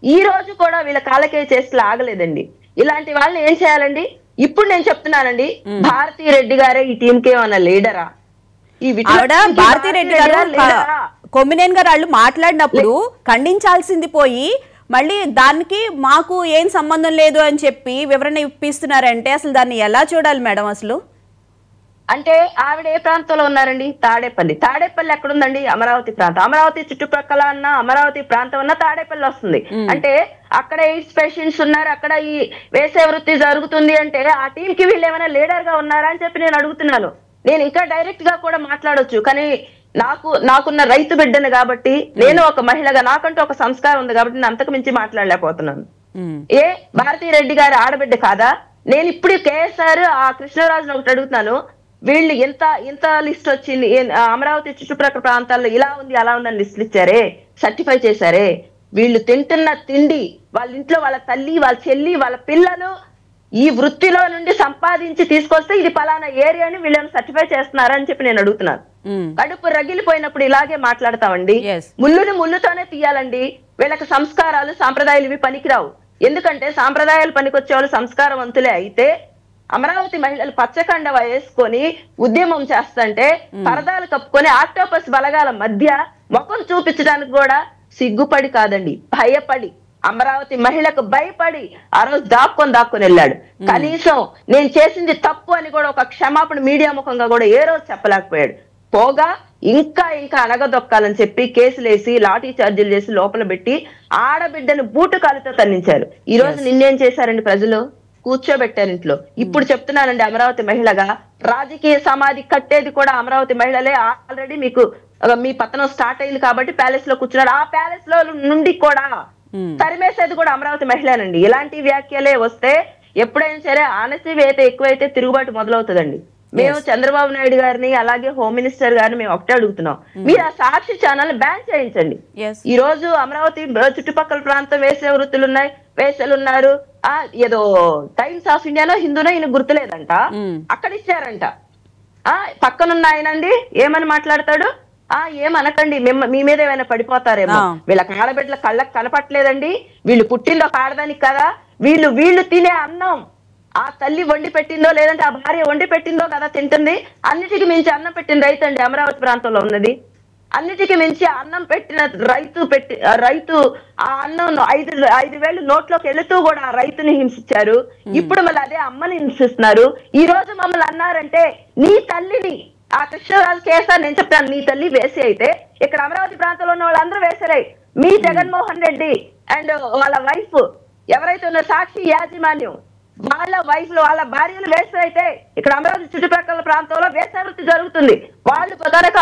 ఈ రోజు కూడా వీళ్ళ కాలకే చేసి ఆగలేదండి. ఇలాంటి వాళ్ళని ఏం చేయాలండి? ఇప్పుడు నేను చెప్తున్నానండి, భారతిరెడ్డి గారే ఈ టీంకి ఏమన్నా లీడరా? భారతిరెడ్డి గారు కొమ్మినేని గారు వాళ్ళు మాట్లాడినప్పుడు ఖండించాల్సింది పోయి మళ్ళీ దానికి మాకు ఏం సంబంధం లేదు అని చెప్పి వివరణ ఇప్పిస్తున్నారంటే అసలు దాన్ని ఎలా చూడాలి మేడం? అసలు అంటే ఆవిడ ఏ ప్రాంతంలో ఉన్నారండి? తాడేపల్లి ఎక్కడుందండి? అమరావతి ప్రాంతం. అమరావతి చుట్టుపక్కల అన్న అమరావతి ప్రాంతం అన్న తాడేపల్లి వస్తుంది. అంటే అక్కడ ఎయిడ్స్ పేషెంట్స్ ఉన్నారు, అక్కడ ఈ వేసే వృత్తి జరుగుతుంది అంటే ఆ టీం కి వీళ్ళు ఏమైనా లీడర్ గా ఉన్నారా అని చెప్పి నేను అడుగుతున్నాను. నేను ఇంకా డైరెక్ట్ గా కూడా మాట్లాడొచ్చు, కానీ నాకున్న రైతు బిడ్డను కాబట్టి, నేను ఒక మహిళగా నాకంటూ ఒక సంస్కారం ఉంది కాబట్టి నేను అంతకు మించి మాట్లాడలేకపోతున్నాను. భారతిరెడ్డి గారి ఆడబిడ్డ కాదా? నేను ఇప్పుడు కేఎస్ఆర్ కృష్ణరాజును ఒకటి అడుగుతున్నాను, వీళ్ళు ఇంత లిస్ట్ వచ్చింది, అమరావతి చుట్టుప్రక్కల ప్రాంతాల్లో ఇలా ఉంది అలా ఉందని లిస్టులు ఇచ్చారే, సర్టిఫై చేశారే. వీళ్ళు తింటున్న తిండి, వాళ్ళ ఇంట్లో వాళ్ళ తల్లి, వాళ్ళ చెల్లి, వాళ్ళ పిల్లలు ఈ వృత్తిలో నుండి సంపాదించి తీసుకొస్తే ఇది పలానా ఏరియాని వీళ్ళని సర్టిఫై చేస్తున్నారని చెప్పి నేను అడుగుతున్నాను. కడుపు రగిలిపోయినప్పుడు ఇలాగే మాట్లాడతామండి. ముళ్ళుని ముళ్ళుతోనే తీయాలండి. వీళ్ళకి సంస్కారాలు సాంప్రదాయాలు ఇవి పనికిరావు. ఎందుకంటే సాంప్రదాయాలు పనికొచ్చే వాళ్ళు సంస్కారవంతులే. అయితే అమరావతి మహిళలు పచ్చకండ వేసుకొని ఉద్యమం చేస్తుంటే పరదాలు కప్పుకొని ఆక్టోపస్ బలగాల మధ్య ముఖం చూపించడానికి కూడా సిగ్గుపడి కాదండి, భయపడి, అమరావతి మహిళకు భయపడి ఆ రోజు దాక్కుని వెళ్ళాడు. కనీసం నేను చేసింది తప్పు అని కూడా ఒక క్షమాపణ మీడియా ముఖంగా కూడా ఏ రోజు చెప్పలేకపోయాడు. పోగా ఇంకా అనగదొక్కాలని చెప్పి కేసులేసి లాఠీ చార్జీలు చేసి లోపల పెట్టి ఆడబిడ్డను బూటుకాలతో తన్నించారు. ఈ రోజు నిన్నేం చేశారండి? ప్రజలు కూర్చోబెట్టారు ఇంట్లో. ఇప్పుడు చెప్తున్నానండి, అమరావతి మహిళగా రాజకీయ సమాధి కట్టేది కూడా అమరావతి మహిళలే. ఆల్రెడీ మీ పతనం స్టార్ట్ అయింది కాబట్టి ప్యాలెస్ లో కూర్చున్నారు. ఆ ప్యాలెస్ లో నుండి కూడా తరిమేసేది కూడా అమరావతి మహిళనండి. ఇలాంటి వ్యాఖ్యలే వస్తే ఎప్పుడైనా సరే అణచివేత ఎక్కువైతే తిరుగుబాటు మొదలవుతుందండి. మేము చంద్రబాబు నాయుడు గారిని అలాగే హోమ్ మినిస్టర్ గారిని మేము ఒకటే అడుగుతున్నాం, మీరు ఆ సాక్షి ఛానల్ బ్యాన్ చేయించండి. ఈ రోజు అమరావతి చుట్టుపక్కల ప్రాంతం వేసే వృత్తులు ఉన్నాయి, వేసలు ఉన్నారు. ఏదో టైమ్స్ ఆఫ్ ఇండియాలో హిందూనో ఈయన గుర్తులేదంట, అక్కడ ఇచ్చారంట. పక్కనున్న ఆయనండి ఏమని మాట్లాడతాడు, ఏమనకండి మీ మీద ఏమైనా పడిపోతారేమో, వీళ్ళ ఆడబిడ్డల కళ్ళకి కనపట్లేదండి, వీళ్ళు పుట్టిందో ఆడదానికి కదా, వీళ్ళు తినే అన్నం ఆ తల్లి వండి పెట్టిందో లేదంటే ఆ భార్య వండి పెట్టిందో కదా తింటుంది. అన్నిటికీ మించి అన్నం పెట్టిన రైతు అండి అమరావతి ప్రాంతంలో ఉన్నది. అన్నిటికీ మించి అన్నం పెట్టిన రైతు ఆ అన్నం 5,000 నోట్లోకి వెళుతూ కూడా ఆ రైతుని హింసించారు. ఇప్పుడు మళ్ళీ అదే అమ్మని హింసిస్తున్నారు. ఈ రోజు మమ్మల్ని అన్నారంటే నీ తల్లిని ఆ కృష్ణరాజు కేసారి నేను చెప్తాను, నీ తల్లి వేసి అయితే ఇక్కడ అమరావతి ప్రాంతంలో ఉన్న వాళ్ళందరూ వేసారై, మీ జగన్మోహన్ రెడ్డి అండ్ వాళ్ళ వైఫ్ ఎవరైతే ఉన్నారో సాక్షి యాజమాన్యం వాళ్ళ వైఫ్లు వాళ్ళ భార్యలు వేసైతే ఇక్కడ అమరావతి చుట్టుపక్కల ప్రాంతంలో వేసవృత్తి జరుగుతుంది. వాళ్ళు కనుక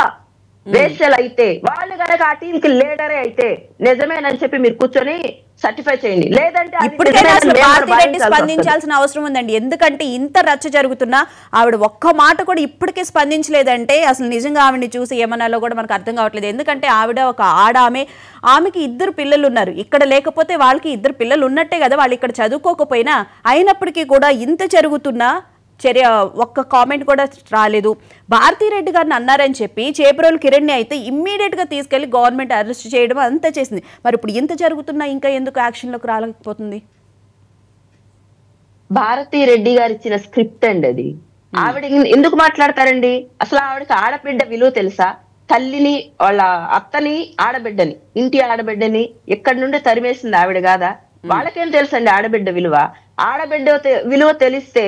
వేసలు అయితే, వాళ్ళు కనుక ఆ టీం కి లీడరే అయితే నిజమేనని చెప్పి మీరు కూర్చొని సర్టిఫై చేయండి. లేదంటే స్పందించాల్సిన అవసరం ఉందండి. ఎందుకంటే ఇంత రచ్చ జరుగుతున్నా ఆవిడ ఒక్క మాట కూడా ఇప్పటికే స్పందించలేదంటే అసలు నిజంగా ఆవిడని చూసి ఏమన్నాలో కూడా మనకు అర్థం కావట్లేదు. ఎందుకంటే ఆవిడ ఒక ఆమెకి 2 పిల్లలు ఉన్నారు. ఇక్కడ లేకపోతే వాళ్ళకి 2 పిల్లలు ఉన్నట్టే కదా, వాళ్ళు ఇక్కడ చదువుకోకపోయినా అయినప్పటికీ కూడా ఇంత జరుగుతున్నా ఒక్క కామెంట్ కూడా రాలేదు. భారతీరెడ్డి గారిని అన్నారని చెప్పి చేబ్రోలు కిరణ్ని అయితే ఇమ్మీడియట్గా తీసుకెళ్లి గవర్నమెంట్ అరెస్ట్ చేయడం అంతా చేసింది. మరి ఇప్పుడు ఇంత జరుగుతున్నా ఇంకా ఎందుకు యాక్షన్లోకి రాలేకపోతుంది? భారతీరెడ్డి గారు ఇచ్చిన స్క్రిప్ట్ అండి అది. ఆవిడ ఎందుకు మాట్లాడతారండి? అసలు ఆవిడకి ఆడబిడ్డ విలువ తెలుసా? తల్లిని వాళ్ళ అత్తని ఆడబిడ్డని ఇంటి ఆడబిడ్డని ఎక్కడి నుండి తరిమేసింది ఆవిడ కాదా? వాళ్ళకేం తెలుసండి ఆడబిడ్డ విలువ? ఆడబిడ్డ విలువ తెలిస్తే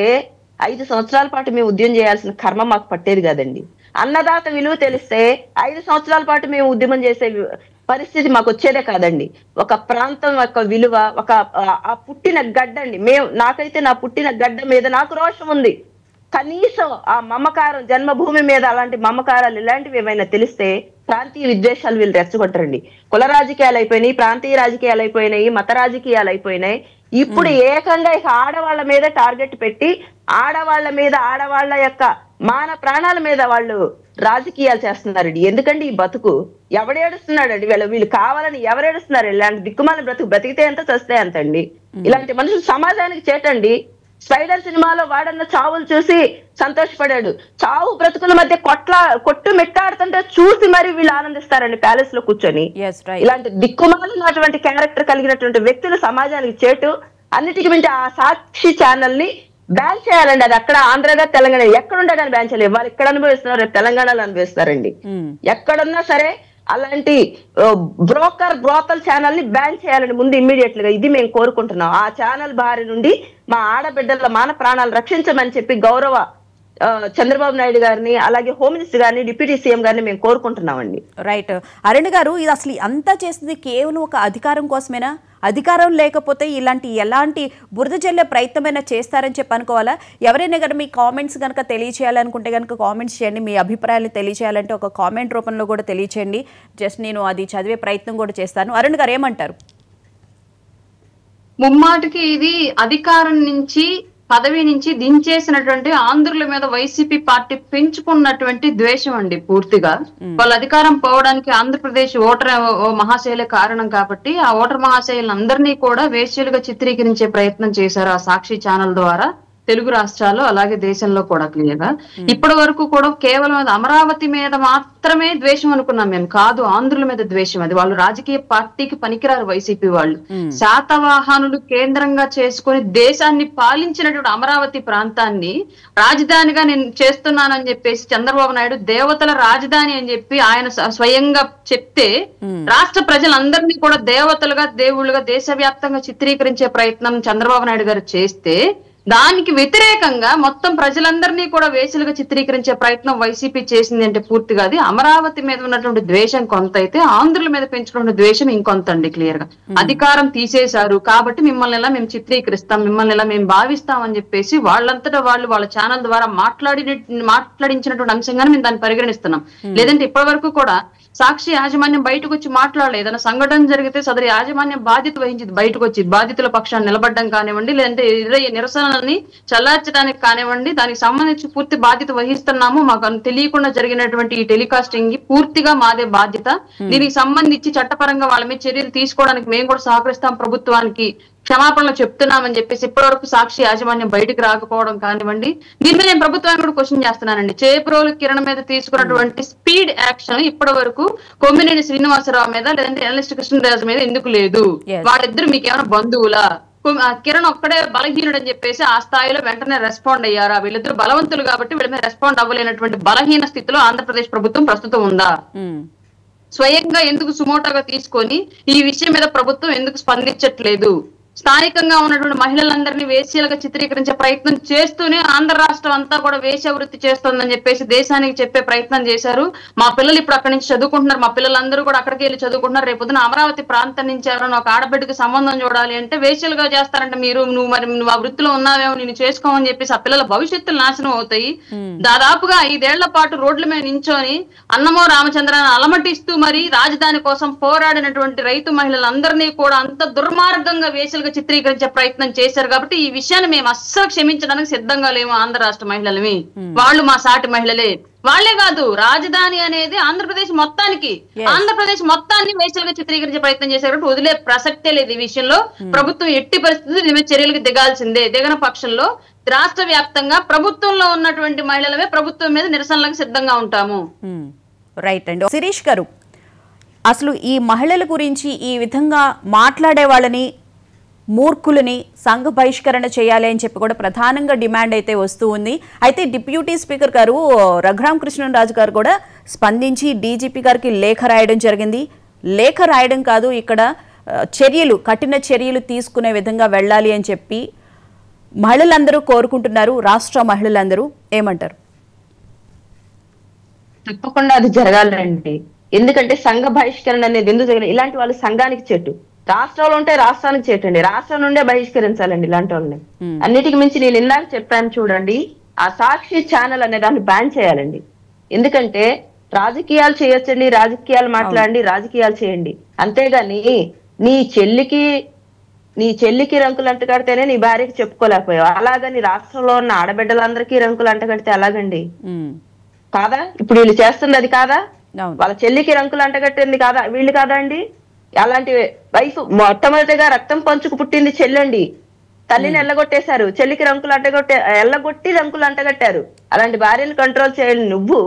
5 సంవత్సరాల పాటు మేము ఉద్యమం చేయాల్సిన కర్మ మాకు పట్టేది కాదండి. అన్నదాత విలువ తెలిస్తే 5 సంవత్సరాల పాటు మేము ఉద్యమం చేసే పరిస్థితి మాకు వచ్చేదే కాదండి. ఒక ప్రాంతం యొక్క విలువ, ఆ పుట్టిన గడ్డ అండి. నాకైతే నా పుట్టిన గడ్డ మీద నాకు రోషం ఉంది. కనీసం ఆ మమకారం, జన్మభూమి మీద అలాంటి మమకారాలు ఇలాంటివి ఏమైనా తెలిస్తే ప్రాంతీయ విద్వేషాలు వీళ్ళు రెచ్చగొట్టరండి. కుల రాజకీయాలు అయిపోయినాయి, ప్రాంతీయ రాజకీయాలు అయిపోయినాయి, మత రాజకీయాలు అయిపోయినాయి. ఇప్పుడు ఏకంగా ఇక ఆడవాళ్ల మీద టార్గెట్ పెట్టి ఆడవాళ్ల యొక్క మాన ప్రాణాల మీద వాళ్ళు రాజకీయాలు చేస్తున్నారండి. ఎందుకండి ఈ బతుకు ఎవడేడుస్తున్నాడండి? వీళ్ళు కావాలని ఎవరేడుస్తున్నారు? ఇలాంటి దిక్కుమాల బ్రతికితే ఎంత చస్తే ఎంత అండి. ఇలాంటి మనుషులు సమాజానికి చేటండి. స్పైడర్ సినిమాలో వాడన్న చావులు చూసి సంతోషపడాడు. చావు బ్రతుకుల మధ్య కొట్టు మెట్టాడుతుంటే చూసి మరి వీళ్ళు ఆనందిస్తారండి ప్యాలెస్ లో కూర్చొని. ఇలాంటి దిక్కుమాలినటువంటి క్యారెక్టర్ కలిగినటువంటి వ్యక్తులు సమాజానికి చేటు. అన్నిటికీ మించి ఆ సాక్షి ఛానల్ ని బ్యాన్ చేయాలండి. అది అక్కడ ఆంధ్రగా తెలంగాణ ఎక్కడుంటే కానీ బ్యాన్ చేయలేదు. వాళ్ళు ఎక్కడ అనుభవిస్తున్నారు, తెలంగాణలో అనుభవిస్తారండి. ఎక్కడున్నా సరే అలాంటి బ్రోకల్ ఛానల్ ని బ్యాన్ చేయాలని ముందు ఇమ్మీడియట్ గా ఇది మేము కోరుకుంటున్నాం. ఆ ఛానల్ బారి నుండి మా ఆడబిడ్డల మాన ప్రాణాలు రక్షించమని చెప్పి గౌరవ చంద్రబాబు నాయుడు గారిని అలాగే హోమ్ మినిస్టర్ గారిని డిప్యూటీ సీఎం గారిని మేము కోరుకుంటున్నామండి. రైట్ అరుణ్ గారు, ఇది అసలు అంతా చేసింది కేవలం ఒక అధికారం కోసమేనా? అధికారం లేకపోతే ఎలాంటి బురద జల్లే ప్రయత్నమైనా చేస్తారని చెప్పి అనుకోవాలా? ఎవరైనా కనుక మీ కామెంట్స్ కనుక తెలియచేయాలనుకుంటే కనుక కామెంట్స్ చేయండి. మీ అభిప్రాయాలు తెలియచేయాలంటే ఒక కామెంట్ రూపంలో కూడా తెలియచేయండి. జస్ట్ నేను అది చదివే ప్రయత్నం కూడా చేస్తాను. అరుణ్ గారు ఏమంటారు? ముమ్మాటికి ఇది అధికారం నుంచి పదవి నుంచి దించేసినటువంటి ఆంధ్రుల మీద వైసీపీ పార్టీ పెంచుకున్నటువంటి ద్వేషం అండి. పూర్తిగా వాళ్ళ అధికారం పోవడానికి ఆంధ్రప్రదేశ్ ఓటర్ మహాశైలే కారణం కాబట్టి ఆ ఓటర్ మహాశైలందరినీ కూడా వేశ్యలుగా చిత్రీకరించే ప్రయత్నం చేశారు ఆ సాక్షి ఛానల్ ద్వారా తెలుగు రాష్ట్రాల్లో అలాగే దేశంలో కూడా క్లియర్ గా. ఇప్పటి వరకు కూడా కేవలం అమరావతి మీద మాత్రమే ద్వేషం అనుకున్నాం మేము, కాదు ఆంధ్రుల మీద ద్వేషం. అది వాళ్ళు రాజకీయ పార్టీకి పనికిరారు వైసీపీ వాళ్ళు. శాతవాహనులు కేంద్రంగా చేసుకుని దేశాన్ని పాలించినటువంటి అమరావతి ప్రాంతాన్ని రాజధానిగా నేను చేస్తున్నానని చెప్పేసి చంద్రబాబు నాయుడు దేవతల రాజధాని అని చెప్పి ఆయన స్వయంగా చెప్తే రాష్ట్ర ప్రజలందరినీ కూడా దేవతలుగా దేవుళ్ళుగా దేశవ్యాప్తంగా చిత్రీకరించే ప్రయత్నం చంద్రబాబు నాయుడు గారు చేస్తే దానికి వ్యతిరేకంగా మొత్తం ప్రజలందరినీ కూడా వేసులుగా చిత్రీకరించే ప్రయత్నం వైసీపీ చేసింది అంటే పూర్తిగా అది అమరావతి మీద ఉన్నటువంటి ద్వేషం కొంత అయితే ఆంధ్రుల మీద పెంచుకున్న ద్వేషం ఇంకొంత అండి. క్లియర్ గా అధికారం తీసేశారు కాబట్టి మిమ్మల్ని ఎలా మేము చిత్రీకరిస్తాం, మిమ్మల్ని ఎలా మేము భావిస్తాం అని చెప్పేసి వాళ్ళంతటా వాళ్ళ ఛానల్ ద్వారా మాట్లాడించినటువంటి అంశంగానే మేము దాన్ని పరిగణిస్తున్నాం. లేదంటే ఇప్పటి వరకు కూడా సాక్షి యాజమాన్యం బయటకు వచ్చి మాట్లాడలేదు. ఏదైనా సంఘటన జరిగితే సదరు యాజమాన్యం బాధ్యత వహించింది, బయటకు వచ్చి బాధితుల పక్షాన్ని నిలబడడం కానివ్వండి, లేదంటే నిరసన ఆందోళనని చల్లార్చడానికి కానివ్వండి, దానికి సంబంధించి పూర్తి బాధ్యత వహిస్తున్నాము. మాకు తెలియకుండా జరిగినటువంటి ఈ టెలికాస్టింగ్ పూర్తిగా మాదే బాధ్యత. దీనికి సంబంధించి చట్టపరంగా వాళ్ళ మీద చర్యలు తీసుకోవడానికి మేము కూడా సహకరిస్తాం, ప్రభుత్వానికి క్షమాపణలు చెప్తున్నామని చెప్పేసి ఇప్పటివరకు సాక్షి యాజమాన్యం బయటకు రాకపోవడం కానివ్వండి. దీని మీద నేను ప్రభుత్వాన్ని కూడా క్వశ్చన్ చేస్తున్నానండి. చేబ్రోలు కిరణ్ మీద తీసుకున్నటువంటి స్పీడ్ యాక్షన్ ఇప్పటి వరకు కొమ్మినేని శ్రీనివాసరావు మీద లేదంటే ఎనలిస్ట్ కృష్ణరాజు మీద ఎందుకు లేదు? వాళ్ళిద్దరు మీకు ఏమైనా బంధువులా? కిరణ్ ఒక్కడే బలహీనుడు అని చెప్పేసి ఆ స్థాయిలో వెంటనే రెస్పాండ్ అయ్యారా? వీళ్ళిద్దరు బలవంతులు కాబట్టి వీళ్ళ మీద రెస్పాండ్ అవ్వలేనటువంటి బలహీన స్థితిలో ఆంధ్రప్రదేశ్ ప్రభుత్వం ప్రస్తుతం ఉందా? స్వయంగా ఎందుకు సుమోటోగా తీసుకొని ఈ విషయం మీద ప్రభుత్వం ఎందుకు స్పందించట్లేదు? స్థానికంగా ఉన్నటువంటి మహిళలందరినీ వేశ్యలుగా చిత్రీకరించే ప్రయత్నం చేస్తూనే ఆంధ్ర రాష్ట్రం అంతా కూడా వేశ్య వృత్తి చేస్తుందని చెప్పేసి దేశానికి చెప్పే ప్రయత్నం చేశారు. మా పిల్లలు ఇప్పుడు అక్కడి నుంచి చదువుకుంటున్నారు, మా పిల్లలందరూ కూడా అక్కడికి వెళ్ళి చదువుకుంటున్నారు. రేపొద్దున అమరావతి ప్రాంతం నుంచి ఎవరైనా ఒక ఆడబిడ్డకి సంబంధం చూడాలి అంటే వేశ్యలుగా చేస్తారంటే నువ్వు ఆ వృత్తిలో ఉన్నావేమో, నేను చేసుకోమని చెప్పేసి ఆ పిల్లల భవిష్యత్తులు నాశనం అవుతాయి. దాదాపుగా 5 ఏళ్ల పాటు రోడ్ల మీద నించొని అన్నమో రామచంద్రాన్ని అలమటిస్తూ మరి రాజధాని కోసం పోరాడినటువంటి రైతు మహిళలందరినీ కూడా అంత దుర్మార్గంగా వేశ్యలుగా చిత్రీకరించే ప్రయత్నం చేశారు. కాబట్టి ఈ విషయాన్ని మేము అస్సలు క్షమించడానికి సిద్ధంగా లేము. ఆంధ్ర రాష్ట్ర మహిళలమి వాళ్ళు మా సాటి మహిళలే. వాళ్లే కాదు, రాజధాని అనేది ఆంధ్రప్రదేశ్ మొత్తాన్ని వేశ్యలుగా చిత్రీకరించే ప్రయత్నం చేశారు కాబట్టి వదిలే ప్రసక్తే లేదు. ఈ విషయంలో ప్రభుత్వం ఎట్టి పరిస్థితుల్లో చర్యలకు దిగాల్సిందే. దిగన పక్షంలో రాష్ట్ర వ్యాప్తంగా ప్రభుత్వంలో ఉన్నటువంటి మహిళలమే ప్రభుత్వం మీద నిరసనలకు సిద్ధంగా ఉంటాము. రైట్ అండి. శిరీష్ గారు, అసలు ఈ మహిళల గురించి ఈ విధంగా మాట్లాడే వాళ్ళని, మూర్ఖులని సంఘ బహిష్కరణ చేయాలి అని చెప్పి కూడా ప్రధానంగా డిమాండ్ అయితే వస్తూ ఉంది. అయితే డిప్యూటీ స్పీకర్ గారు రఘురామ కృష్ణరాజు గారు కూడా స్పందించి డీజీపీ గారికి లేఖ రాయడం జరిగింది. లేఖ రాయడం కాదు, ఇక్కడ కఠిన చర్యలు తీసుకునే విధంగా వెళ్ళాలి అని చెప్పి మహిళలందరూ కోరుకుంటున్నారు. రాష్ట్ర మహిళలందరూ ఏమంటారు? తప్పకుండా అది జరగాలండి. ఎందుకంటే సంఘ బహిష్కరణ అనేది ఎందుకు జరగాలి? ఇలాంటి వాళ్ళు సంఘానికి చెట్టు, రాష్ట్రంలో ఉంటే రాష్ట్రానికి చేటండి, రాష్ట్రం నుండే బహిష్కరించాలండి ఇలాంటి వాళ్ళని. అన్నిటికి మించి నేను ఇందాక చెప్పాను చూడండి, ఆ సాక్షి ఛానల్ అనే దాన్ని బ్యాన్ చేయాలండి. ఎందుకంటే రాజకీయాలు చేయొచ్చండి, రాజకీయాలు మాట్లాడండి, రాజకీయాలు చేయండి, అంతేగాని నీ చెల్లికి రంకులు అంటగడితేనే నీ భార్యకి చెప్పుకోలేకపోయావు, అలాగని రాష్ట్రంలో ఉన్న ఆడబిడ్డలందరికీ రంకులు అంటగడితే అలాగండి కాదా? ఇప్పుడు వీళ్ళు చేస్తుంది అది కాదా? వాళ్ళ చెల్లికి రంకులు అంటగట్టింది కాదా? వీళ్ళు కాదా అండి? అలాంటి వైఫ్ మొట్టమొదటిగా రక్తం పంచుకు పుట్టింది చెల్లండి. తల్లిని ఎల్లగొట్టేశారు, చెల్లికి రంకులు ఎల్లగొట్టి రంకులు అంటగట్టారు. అలాంటి భార్యను కంట్రోల్ చేయాలి నువ్వు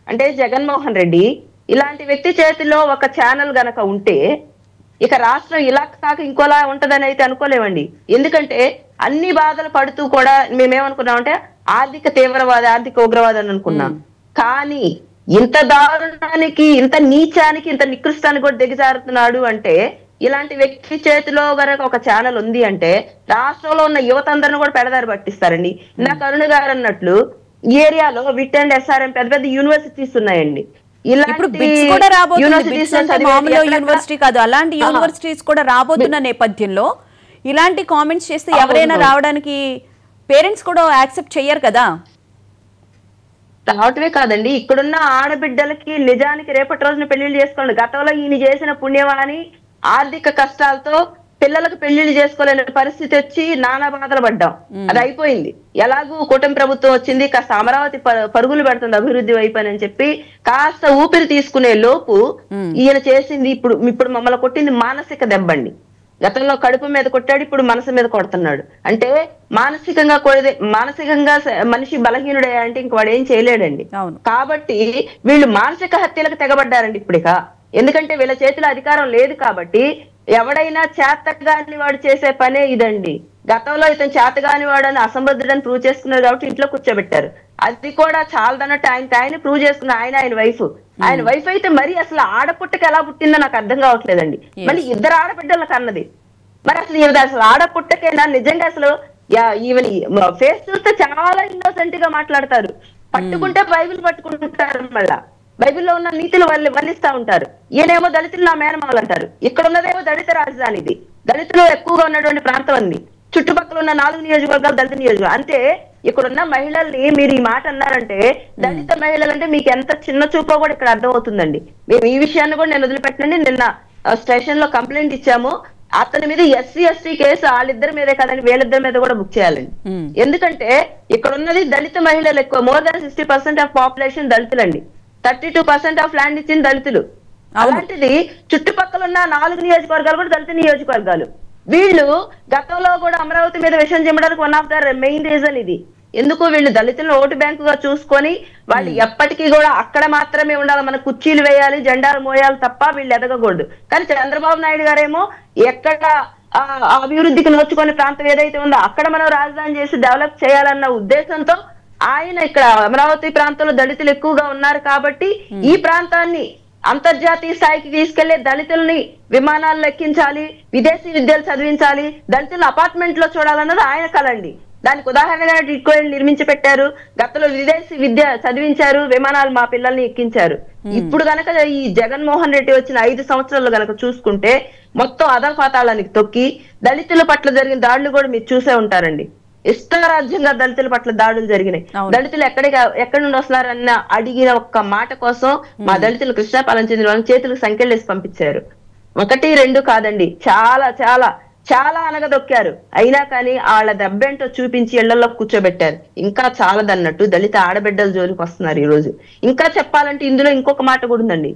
అంటే జగన్మోహన్ రెడ్డి. ఇలాంటి వ్యక్తి చేతిలో ఒక ఛానల్ గనక ఉంటే ఇక రాష్ట్రం ఇలా కాక ఇంకోలా ఉంటదని అయితే అనుకోలేమండి. ఎందుకంటే అన్ని బాధలు పడుతూ కూడా మేమేమనుకున్నామంటే ఆర్థిక తీవ్రవాద, ఆర్థిక ఉగ్రవాదం అని అనుకున్నాం. కానీ ఇంత దారుణానికి, ఇంత నీచానికి, ఇంత నికృష్టానికి కూడా దిగజారుతున్నాడు అంటే ఇలాంటి వ్యక్తి చేతిలో గనక ఒక ఛానల్ ఉంది అంటే రాష్ట్రంలో ఉన్న యువత అందరిని కూడా పెడదారి పట్టిస్తారండి. ఇందాక అరుణ్ గారు అన్నట్లు ఈ ఏరియాలో విట్ అండ్ SRM పెద్ద పెద్ద యూనివర్సిటీస్ ఉన్నాయండి. యూనివర్సిటీ కాదు, అలాంటి యూనివర్సిటీస్ కూడా రాబోతున్న నేపథ్యంలో ఇలాంటి కామెంట్స్ చేస్తే ఎవరైనా రావడానికి పేరెంట్స్ కూడా యాక్సెప్ట్ చెయ్యరు కదా. రావటమే కాదండి, ఇక్కడున్న ఆడబిడ్డలకి నిజానికి రేపటి రోజున పెళ్లిళ్ళు చేసుకోండి. గతంలో ఈయన చేసిన పుణ్యమాని ఆర్థిక కష్టాలతో పిల్లలకు పెళ్లిళ్ళు చేసుకోలేని పరిస్థితి వచ్చి నానా బాధలు పడ్డాం. అది అయిపోయింది. ఎలాగూ కూటమి ప్రభుత్వం వచ్చింది, కాస్త అమరావతి పరుగులు పెడుతుంది అభివృద్ధి వైపు అని చెప్పి కాస్త ఊపిరి తీసుకునే లోపు ఈయన చేసింది ఇప్పుడు మమ్మల్ని కొట్టింది మానసిక దెబ్బండి. గతంలో కడుపు మీద కొట్టాడు, ఇప్పుడు మనసు మీద కొడుతున్నాడు. అంటే మానసికంగా మనిషి బలహీనుడే అంటే ఇంక వాడు ఏం చేయలేడండి. కాబట్టి వీళ్ళు మానసిక హత్యలకు తెగబడ్డారండి ఇప్పుడు. ఎందుకంటే వీళ్ళ చేతిలో అధికారం లేదు కాబట్టి ఎవడైనా చేతగాని వాడు చేసే పనే ఇదండి. గతంలో ఇతను చేతగాని వాడని అసమర్థుడని ప్రూవ్ చేసుకున్నారు కాబట్టి ఇంట్లో కూర్చోబెట్టారు. అది కూడా చాలదన్నట్టు ఆయన ప్రూవ్ చేసుకున్న ఆయన వైఫ్ అయితే మరి అసలు ఆడపుట్టకి ఎలా పుట్టిందో నాకు అర్థం కావట్లేదండి. మళ్ళీ 2 ఆడబిడ్డలకు అన్నది. మరి అసలు ఆడపుట్టకేనా? నిజంగా అసలు ఈవెన్ ఫేస్ చూస్తే చాలా ఇన్నోసెంట్ గా మాట్లాడతారు. పట్టుకుంటే బైబిల్ పట్టుకుంటారు, మళ్ళా బైబిల్లో ఉన్న నీతులు వల్లిస్తా ఉంటారు. ఈయనేమో దళితులు నా మేనమాలు అంటారు. ఇక్కడ ఉన్నదేమో దళిత రాజధాని, ఇది దళితులు ఎక్కువగా ఉన్నటువంటి ప్రాంతం అంది. చుట్టుపక్కల ఉన్న 4 నియోజకవర్గాలు దళిత నియోజకవర్గం. అంతే ఇక్కడున్న మహిళల్ని మీరు ఈ మాట అన్నారంటే దళిత మహిళలు అంటే మీకు ఎంత చిన్న చూపో కూడా ఇక్కడ అర్థం అవుతుందండి. మేము ఈ విషయాన్ని కూడా నేను వదిలిపెట్టండి. నిన్న స్టేషన్ లో కంప్లైంట్ ఇచ్చాము. అతని మీద ఎస్సీ ఎస్టీ కేసు వాళ్ళిద్దరి మీదే కదండి, వీళ్ళిద్దరి మీద కూడా బుక్ చేయాలండి. ఎందుకంటే ఇక్కడ ఉన్నది దళిత మహిళలు ఎక్కువ, మోర్ దాన్ 60% ఆఫ్ పాపులేషన్ దళితులండి, 32% ఆఫ్ ల్యాండ్ ఇచ్చిన దళితులు. అలాంటిది చుట్టుపక్కల ఉన్న 4 నియోజకవర్గాలు కూడా దళిత నియోజకవర్గాలు. వీళ్ళు గతంలో కూడా అమరావతి మీద విషయం చెప్పడానికి one of the main reason ఇది. ఎందుకు వీళ్ళు దళితులను ఓటు బ్యాంకుగా చూసుకొని వాళ్ళు ఎప్పటికీ కూడా అక్కడ మాత్రమే ఉండాలి, మన కుర్చీలు వేయాలి, జెండాలు మోయాలి తప్ప వీళ్ళు ఎదగకూడదు. కానీ చంద్రబాబు నాయుడు గారేమో ఎక్కడ అభివృద్ధికి నోచుకునే ప్రాంతం ఏదైతే ఉందో అక్కడ మనం రాజధాని చేసి డెవలప్ చేయాలన్న ఉద్దేశంతో ఆయన ఇక్కడ అమరావతి ప్రాంతంలో దళితులు ఎక్కువగా ఉన్నారు కాబట్టి ఈ ప్రాంతాన్ని అంతర్జాతీయ స్థాయికి తీసుకెళ్లే దళితుల్ని విమానాల్లో ఎక్కించాలి, విదేశీ విద్యలు చదివించాలి, దళితులను అపార్ట్మెంట్ లో చూడాలన్నది ఆయన కలండి. దానికి ఉదాహరణగా టిట్కోని నిర్మించి పెట్టారు, గతంలో విదేశీ విద్య చదివించారు, విమానాలు మా పిల్లల్ని ఎక్కించారు. ఇప్పుడు గనక ఈ జగన్మోహన్ రెడ్డి వచ్చిన 5 సంవత్సరాల్లో గనక చూసుకుంటే మొత్తం అధపాతాళానికి తొక్కి దళితుల పట్ల జరిగిన దాడులు కూడా మీరు చూసే ఉంటారండి. ఇష్టరాజ్యంగా దళితుల పట్ల దాడులు జరిగినాయి. దళితులు ఎక్కడి నుండి వస్తున్నారన్న అడిగిన ఒక్క మాట కోసం మా దళితులు కృష్ణాపాలెం చెందిన వాళ్ళని చేతులకు సంఖ్యలేసి పంపించారు. 1, 2 కాదండి, చాలా చాలా చాలా అనగదొక్కారు. అయినా కానీ వాళ్ళ దెబ్బేంటో చూపించి ఇళ్లలో కూర్చోబెట్టారు. ఇంకా చాలదన్నట్టు దళిత ఆడబిడ్డల జోలికి వస్తున్నారు ఈ రోజు. ఇంకా చెప్పాలంటే ఇందులో ఇంకొక మాట కూడా ఉందండి.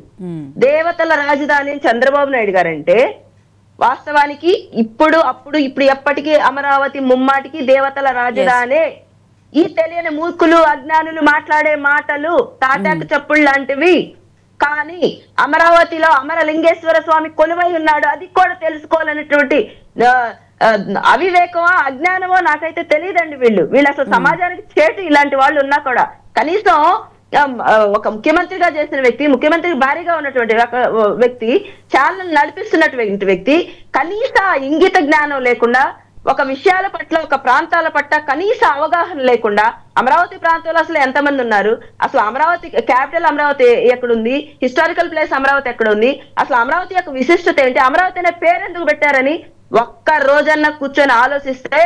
దేవతల రాజధాని చంద్రబాబు నాయుడు గారంటే వాస్తవానికి ఇప్పుడు ఎప్పటికీ అమరావతి ముమ్మాటికి దేవతల రాజధానే. ఈ తెలియని మూర్ఖులు అజ్ఞానులు మాట్లాడే మాటలు తాటాకు చప్పుళ్ళు లాంటివి. కానీ అమరావతిలో అమరలింగేశ్వర స్వామి కొలువై ఉన్నాడు, అది కూడా తెలుసుకోవాలనేటువంటి అవివేకమో అజ్ఞానమో నాకైతే తెలియదండి. వీళ్ళు అసలు సమాజానికి చేటు ఇలాంటి వాళ్ళు ఉన్నా కూడా కనీసం ఒక ముఖ్యమంత్రిగా చేసిన వ్యక్తి, ముఖ్యమంత్రికి భారీగా ఉన్నటువంటి వ్యక్తి, ఛానల్ నడిపిస్తున్నటువంటి వ్యక్తి కనీస ఇంగిత జ్ఞానం లేకుండా, ఒక విషయాల పట్ల ఒక ప్రాంతాల పట్ల కనీస అవగాహన లేకుండా, అమరావతి ప్రాంతంలో అసలు ఎంతమంది ఉన్నారు, అసలు అమరావతి క్యాపిటల్ అమరావతి ఎక్కడుంది, హిస్టారికల్ ప్లేస్ అమరావతి ఎక్కడుంది, అసలు అమరావతి యొక్క విశిష్టత ఏంటి, అమరావతి అనే పేరు ఎందుకు పెట్టారని ఒక్క రోజన్నా కూర్చొని ఆలోచిస్తే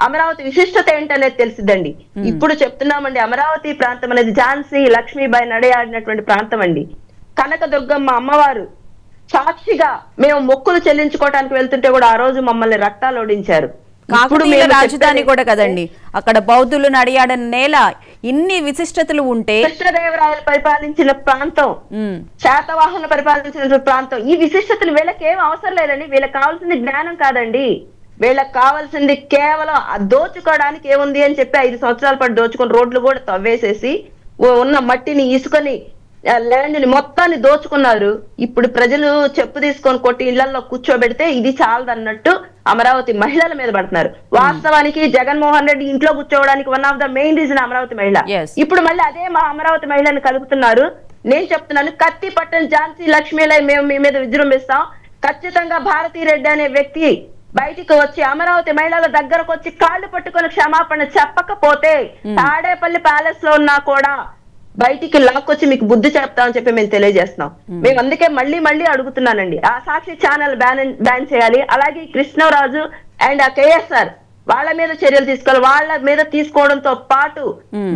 అమరావతి విశిష్టత ఏంటనేది తెలిసిద్దండి. ఇప్పుడు చెప్తున్నామండి, అమరావతి ప్రాంతం అనేది ఝాన్సీ లక్ష్మీబాయి నడయాడినటువంటి ప్రాంతం అండి. కనకదుర్గమ్మ అమ్మవారు సాక్షిగా మేము మొక్కులు చెల్లించుకోవడానికి వెళ్తుంటే కూడా ఆ రోజు మమ్మల్ని రక్తాలు ఓడించారు. కాకతీయ రాజధాని కూడా కదండి, అక్కడ బౌద్ధులు నడియాడని నేల, ఇన్ని విశిష్టతలు ఉంటే కృష్ణదేవరాయలు పరిపాలించిన ప్రాంతం, శాతవాహనులు పరిపాలించిన ప్రాంతం, ఈ విశిష్టతలు వీళ్ళకి ఏం అవసరం లేదండి. వీళ్ళకి కావాల్సింది జ్ఞానం కాదండి, వీళ్ళకి కావాల్సింది కేవలం దోచుకోవడానికి ఏముంది అని చెప్పి 5 సంవత్సరాల పాటు దోచుకొని రోడ్లు కూడా తవ్వేసేసి ఉన్న మట్టిని ఇసుకొని ల్యాండ్ ని మొత్తాన్ని దోచుకున్నారు. ఇప్పుడు ప్రజలు చెప్పు తీసుకొని కొట్టి ఇళ్లలో కూర్చోబెడితే ఇది చాలదన్నట్టు అమరావతి మహిళల మీద పడుతున్నారు. వాస్తవానికి జగన్మోహన్ రెడ్డి ఇంట్లో కూర్చోవడానికి one of the main reason Amaravati మహిళ. ఇప్పుడు మళ్ళీ అదే మా అమరావతి మహిళని కలుపుతున్నారు. నేను చెప్తున్నాను, కత్తి పట్టని ఝాన్సీ లక్ష్మీలై మేము మీ మీద విజృంభిస్తాం. ఖచ్చితంగా భారతీ రెడ్డి అనే వ్యక్తి బయటికి వచ్చి అమరావతి మహిళల దగ్గరకు వచ్చి కాళ్ళు పట్టుకొని క్షమాపణ చెప్పకపోతే తాడేపల్లి ప్యాలెస్ లో ఉన్నా కూడా బయటికి లాక్కొచ్చి మీకు బుద్ధి చెప్తామని చెప్పి మేము తెలియజేస్తున్నాం. మేము అందుకే మళ్ళీ అడుగుతున్నానండి, ఆ సాక్షి ఛానల్ బ్యాన్ చేయాలి. అలాగే కృష్ణరాజు అండ్ ఆ కేఎస్ఆర్ వాళ్ళ మీద చర్యలు తీసుకోవాలి. వాళ్ళ మీద తీసుకోవడంతో పాటు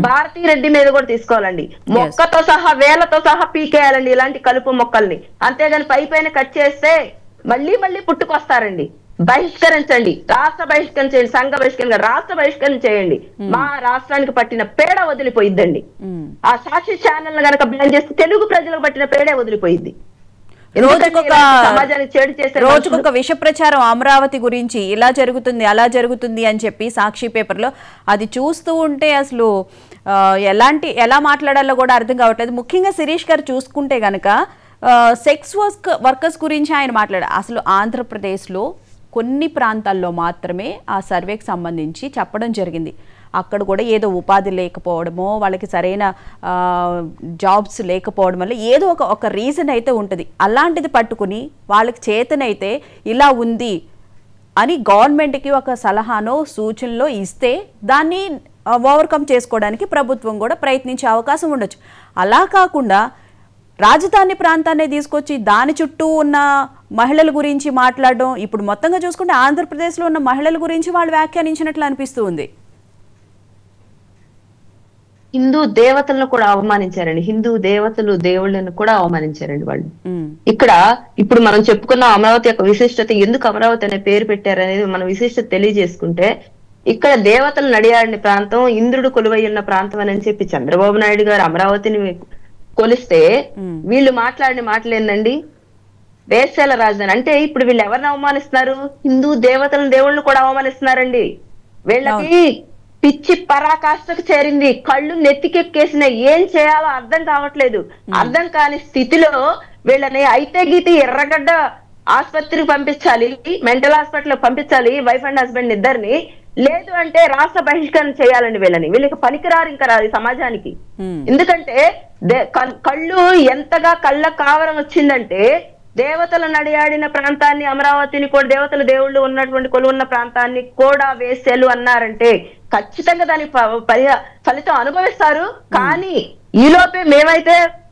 భారతీ రెడ్డి మీద కూడా తీసుకోవాలండి. మొక్కతో సహా వేలతో సహా పీకేయాలండి ఇలాంటి కలుపు మొక్కల్ని. అంతేగాని పైన కట్ చేస్తే మళ్ళీ పుట్టుకొస్తారండి. బహిష్కరించండి, రాష్ట్ర బహిష్కరణ చేయండి, సంఘ బహిష్కరణ, రాష్ట్ర బహిష్కరణ చేయండి. మా రాష్ట్రానికి పట్టిన పేడ వదిలిపోయిద్దండి. ఆ సాక్షి ఛానల్ గనక బ్యాన్ చేస్తే తెలుగు ప్రజలకు పట్టిన పేడే వదిలిపోయింది. సమాజానికి చెడు చేసే రోజుకొక విష ప్రచారం అమరావతి గురించి, ఇలా జరుగుతుంది అలా జరుగుతుంది అని చెప్పి సాక్షి పేపర్లో అది చూస్తూ ఉంటే అసలు ఎలా మాట్లాడాలో కూడా అర్థం కావట్లేదు. ముఖ్యంగా శిరీష్ గారు చూసుకుంటే గనక సెక్స్ వర్కర్స్ గురించి ఆయన మాట్లాడారు. అసలు ఆంధ్రప్రదేశ్లో కొన్ని ప్రాంతాల్లో మాత్రమే ఆ సర్వేకి సంబంధించి చెప్పడం జరిగింది. అక్కడ కూడా ఏదో ఉపాధి లేకపోవడమో, వాళ్ళకి సరైన జాబ్స్ లేకపోవడం వల్ల ఏదో ఒక రీజన్ అయితే ఉంటుంది. అలాంటిది పట్టుకుని వాళ్ళకి చేతనైతే ఇలా ఉంది అని గవర్నమెంట్కి ఒక సలహానో సూచనలో ఇస్తే దాన్ని ఓవర్కమ్ చేసుకోవడానికి ప్రభుత్వం కూడా ప్రయత్నించే అవకాశం ఉండొచ్చు. అలా కాకుండా రాజధాని ప్రాంతాన్ని తీసుకొచ్చి దాని చుట్టూ ఉన్న మహిళల గురించి మాట్లాడడం, ఇప్పుడు మొత్తంగా చూసుకుంటే ఆంధ్రప్రదేశ్లో ఉన్న మహిళల గురించి వాళ్ళు వ్యాఖ్యానించినట్లు అనిపిస్తూ ఉంది. హిందూ దేవతలను కూడా అవమానించారండి. హిందూ దేవతలు దేవుళ్ళను కూడా అవమానించారండి వాళ్ళు. ఇక్కడ ఇప్పుడు మనం చెప్పుకున్న అమరావతి యొక్క విశిష్టత, ఎందుకు అమరావతి అనే పేరు పెట్టారనేది మన విశిష్టత తెలియజేసుకుంటే, ఇక్కడ దేవతలు నడియాడిన ప్రాంతం, ఇంద్రుడు కొలువై ఉన్న ప్రాంతం అని చెప్పి చంద్రబాబు నాయుడు గారు అమరావతిని కొలిస్తే వీళ్ళు మాట్లాడిన మాటలు ఏందండి, వేశ్యాల రాజధాని అంటే. ఇప్పుడు వీళ్ళు ఎవరిని అవమానిస్తున్నారు? హిందూ దేవతలను దేవుళ్ళను కూడా అవమానిస్తున్నారండి. వీళ్ళకి పిచ్చి పరాకాష్ఠకు చేరింది, కళ్ళు నెత్తికెక్కేసిన, ఏం చేయాలో అర్థం కావట్లేదు. అర్థం కాని స్థితిలో వీళ్ళని అయితే గీతి ఎర్రగడ్డ ఆసుపత్రికి పంపించాలి, మెంటల్ హాస్పిటల్ పంపించాలి వైఫ్ అండ్ హస్బెండ్ ఇద్దరిని, లేదు అంటే రాష్ట్ర బహిష్కరణ చేయాలండి వీళ్ళని. వీళ్ళకి పనికిరారు ఇంకా రాదు సమాజానికి. ఎందుకంటే కళ్ళు ఎంతగా కళ్ళ కావరం వచ్చిందంటే, దేవతలు నడియాడిన ప్రాంతాన్ని, అమరావతిని కూడా, దేవతలు దేవుళ్ళు ఉన్నటువంటి కొలువున్న ప్రాంతాన్ని కూడా వేసేలు అన్నారంటే ఖచ్చితంగా దాని ఫలితం అనుభవిస్తారు. కానీ ఈలోపే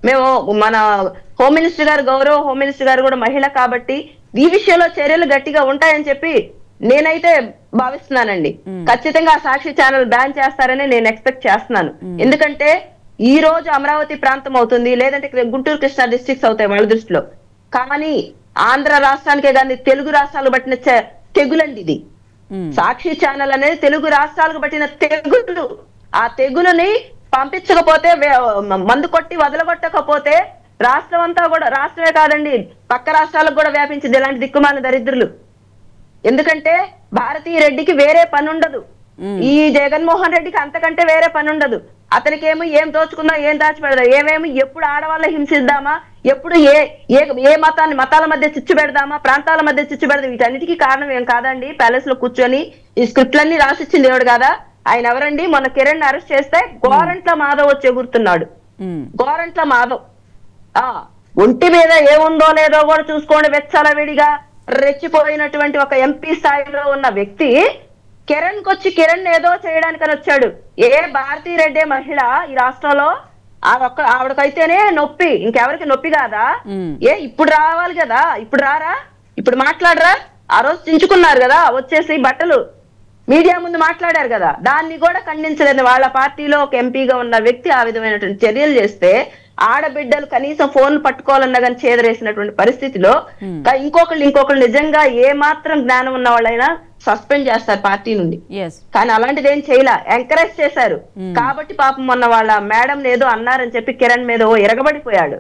మేము మన హోమ్ మినిస్టర్ గారు, గౌరవ హోమ్ మినిస్టర్ గారు కూడా మహిళ కాబట్టి ఈ విషయంలో చర్యలు గట్టిగా ఉంటాయని చెప్పి నేనైతే భావిస్తున్నానండి. ఖచ్చితంగా సాక్షి ఛానల్ బ్యాన్ చేస్తారని నేను ఎక్స్పెక్ట్ చేస్తున్నాను. ఎందుకంటే ఈ రోజు అమరావతి ప్రాంతం అవుతుంది, లేదంటే గుంటూరు కృష్ణా డిస్ట్రిక్ట్స్ అవుతాయి వాళ్ళ దృష్టిలో. కానీ ఆంధ్ర రాష్ట్రానికే కానీ తెలుగు రాష్ట్రాలు పట్టిన తెగులండి ఇది. సాక్షి ఛానల్ అనేది తెలుగు రాష్ట్రాలకు పట్టిన తెగులు. ఆ తెగులుని పంపించకపోతే, మందు కొట్టి వదలగొట్టకపోతే రాష్ట్రం అంతా కూడా, రాష్ట్రమే కాదండి పక్క రాష్ట్రాలకు కూడా వ్యాపించింది ఇలాంటి దిక్కుమాల దరిద్రులు. ఎందుకంటే భారతీ రెడ్డికి వేరే పని ఉండదు, ఈ జగన్మోహన్ రెడ్డికి అంతకంటే వేరే పని ఉండదు. అతనికేమో ఏం దోచుకుందాం, ఏం దాచిపెడదాం, ఏమేమి ఎప్పుడు ఆడవాళ్ళ హింసిద్దామా, ఎప్పుడు ఏ మతాల మధ్య చిచ్చు పెడదామా, ప్రాంతాల మధ్య చిచ్చు పెడదాం, వీటన్నిటికీ కారణం ఏం కాదండి ప్యాలెస్ లో కూర్చొని ఈ స్క్రిప్ట్లన్నీ రాసిచ్చింది దేవుడు కాదా? ఆయన ఎవరండి? మొన్న కిరణ్ అరెస్ట్ చేస్తే గోరంట్ల మాధవ్ వచ్చి ఎగురుతున్నాడు. గోరంట్ల మాధవ్ ఒంటి మీద ఏముందో లేదో కూడా చూసుకోండి, వెచ్చలవిడిగా రెచ్చిపోయినటువంటి ఒక ఎంపీ స్థాయిలో ఉన్న వ్యక్తి కిరణ్ ఏదో చేయడానికని వచ్చాడు. ఏ భారతీ రెడ్డి మహిళ ఈ రాష్ట్రంలో ఆవిడకైతేనే నొప్పి, ఇంకెవరికి నొప్పి కాదా? ఇప్పుడు రావాలి కదా, ఇప్పుడు రారా, ఇప్పుడు మాట్లాడరా? ఆ రోజు చించుకున్నారు కదా, వచ్చేసి బట్టలు మీడియా ముందు మాట్లాడారు కదా, దాన్ని కూడా ఖండించలేదు. వాళ్ళ పార్టీలో ఒక ఎంపీగా ఉన్న వ్యక్తి ఆ విధమైనటువంటి చర్యలు చేస్తే ఆడబిడ్డలు కనీసం ఫోన్ పట్టుకోవాలన్నా కానీ చేదరేసినటువంటి పరిస్థితిలో ఇంకొకళ్ళు నిజంగా ఏ మాత్రం జ్ఞానం ఉన్న వాళ్ళైనా సస్పెండ్ చేస్తారు పార్టీ నుండి. కానీ అలాంటిది ఏం చేయలే, ఎంకరేజ్ చేశారు. కాబట్టి పాపం మొన్న వాళ్ళ మేడం ఏదో అన్నారని చెప్పి కిరణ్ మీద ఎరగబడిపోయాడు.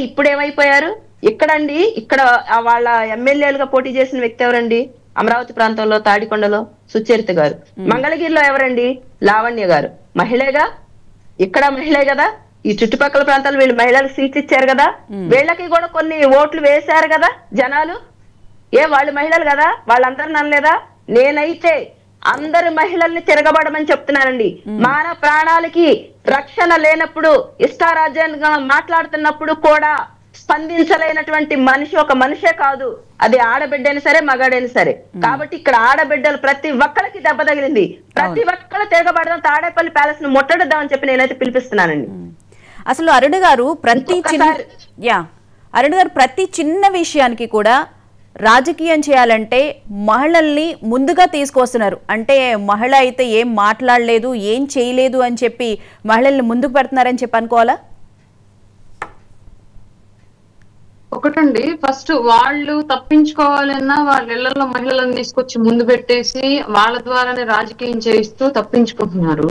ఇప్పుడు ఏమైపోయారు? ఇక్కడండి, ఇక్కడ వాళ్ళ ఎమ్మెల్యేలుగా పోటీ చేసిన వ్యక్తి ఎవరండి? అమరావతి ప్రాంతంలో తాడికొండలో సుచరిత గారు. మంగళగిరిలో ఎవరండి? లావణ్య గారు. మహిళగా, ఇక్కడ మహిళే కదా. ఈ చుట్టుపక్కల ప్రాంతాలు వీళ్ళు మహిళలకు సీట్లు ఇచ్చారు కదా, వీళ్ళకి కూడా కొన్ని ఓట్లు వేశారు కదా జనాలు. వాళ్ళు మహిళలు కదా, వాళ్ళందరూ అనలేదా? నేనైతే అందరు మహిళల్ని తిరగబడమని చెప్తున్నానండి. మానవ ప్రాణాలకి రక్షణ లేనప్పుడు, ఇష్టారాజ్యంగా మాట్లాడుతున్నప్పుడు కూడా స్పందించలేనటువంటి మనిషి ఒక మనిషే కాదు, అది ఆడబిడ్డైనా సరే మగాడైనా సరే. కాబట్టి ఇక్కడ ఆడబిడ్డలు ప్రతి ఒక్కరికి దెబ్బ తగిలింది, ప్రతి ఒక్కరు తిరగబడదాం, తాడేపల్లి ప్యాలెస్ ను ముట్టడిద్దామని చెప్పి నేనైతే పిలిపిస్తున్నానండి. అసలు అరుణ్ గారు ప్రతి చిన్న విషయానికి కూడా రాజకీయం చేయాలంటే మహిళల్ని ముందుగా తీసుకొస్తున్నారు. అంటే మహిళ అయితే ఏం మాట్లాడలేదు, ఏం చేయలేదు అని చెప్పి మహిళల్ని ముందుకు పెడుతున్నారని చెప్పి అనుకోవాలా? ఒకటండి, ఫస్ట్ వాళ్ళు తప్పించుకోవాలన్నా వాళ్ళ ఇళ్లలో మహిళలను తీసుకొచ్చి ముందు పెట్టేసి వాళ్ళ ద్వారానే రాజకీయం చేయిస్తూ తప్పించుకుంటున్నారు.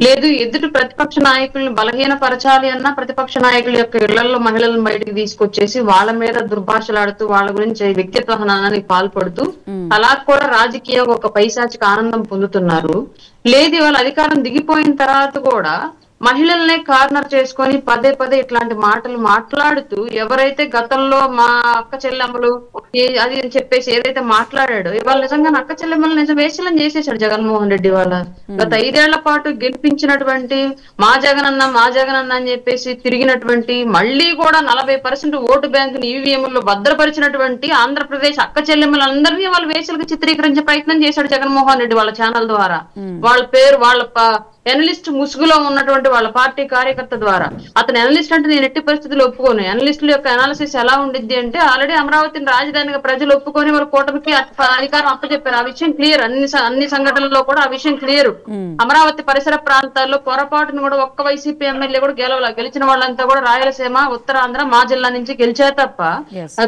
లేదు, ఎదుటి ప్రతిపక్ష నాయకులను బలహీనపరచాలి అన్నా ప్రతిపక్ష నాయకుల యొక్క ఇళ్లలో మహిళలను బయటకు తీసుకొచ్చేసి వాళ్ళ మీద దుర్భాషలాడుతూ వాళ్ళ గురించి వ్యక్తిత్వ హననానికి పాల్పడుతూ అలా కూడా రాజకీయం ఒక పైశాచిక ఆనందం పొందుతున్నారు. లేదు, వాళ్ళ అధికారం దిగిపోయిన తర్వాత కూడా మహిళల్నే కార్నర్ చేసుకొని పదే పదే ఇట్లాంటి మాటలు మాట్లాడుతూ, ఎవరైతే గతంలో మా అక్క చెల్లెమ్మలు అది అని చెప్పేసి ఏదైతే మాట్లాడాడో, ఇవాళ నిజంగా అక్క చెల్లెమ్మలు నిజం వేషలం చేసేసాడు జగన్మోహన్ రెడ్డి. వాళ్ళ గత 5 ఏళ్ల పాటు గెలిపించినటువంటి మా జగనన్న అని చెప్పేసి తిరిగినటువంటి, మళ్ళీ కూడా 40% ఓటు బ్యాంకుని ఈవీఎంలో భద్రపరిచినటువంటి ఆంధ్రప్రదేశ్ అక్క చెల్లెమ్మలందరినీ వాళ్ళ వేషలకు చిత్రీకరించే ప్రయత్నం చేశాడు జగన్మోహన్ రెడ్డి వాళ్ళ ఛానల్ ద్వారా. వాళ్ళ పేరు, వాళ్ళ ఎనలిస్ట్ ముసుగులో ఉన్నటువంటి వాళ్ళ పార్టీ కార్యకర్త ద్వారా. అతను ఎనలిస్ట్ అంటే నేను ఎట్టి పరిస్థితుల్లో ఒప్పుకోను. ఎనలిస్టుల యొక్క అనాలిసిస్ ఎలా ఉండిద్ది అంటే ఆల్రెడీ అమరావతిని రాజధానిగా ప్రజలు ఒప్పుకొని వారు కూటమికి అధికారం అప్పచెప్పారు. ఆ విషయం క్లియర్. అన్ని సంఘటనల్లో కూడా ఆ విషయం క్లియర్. అమరావతి పరిసర ప్రాంతాల్లో పొరపాటును కూడా ఒక్క వైసీపీ ఎమ్మెల్యే కూడా గెలిచిన వాళ్ళంతా కూడా రాయలసీమ, ఉత్తరాంధ్ర, మా జిల్లా నుంచి గెలిచారు తప్ప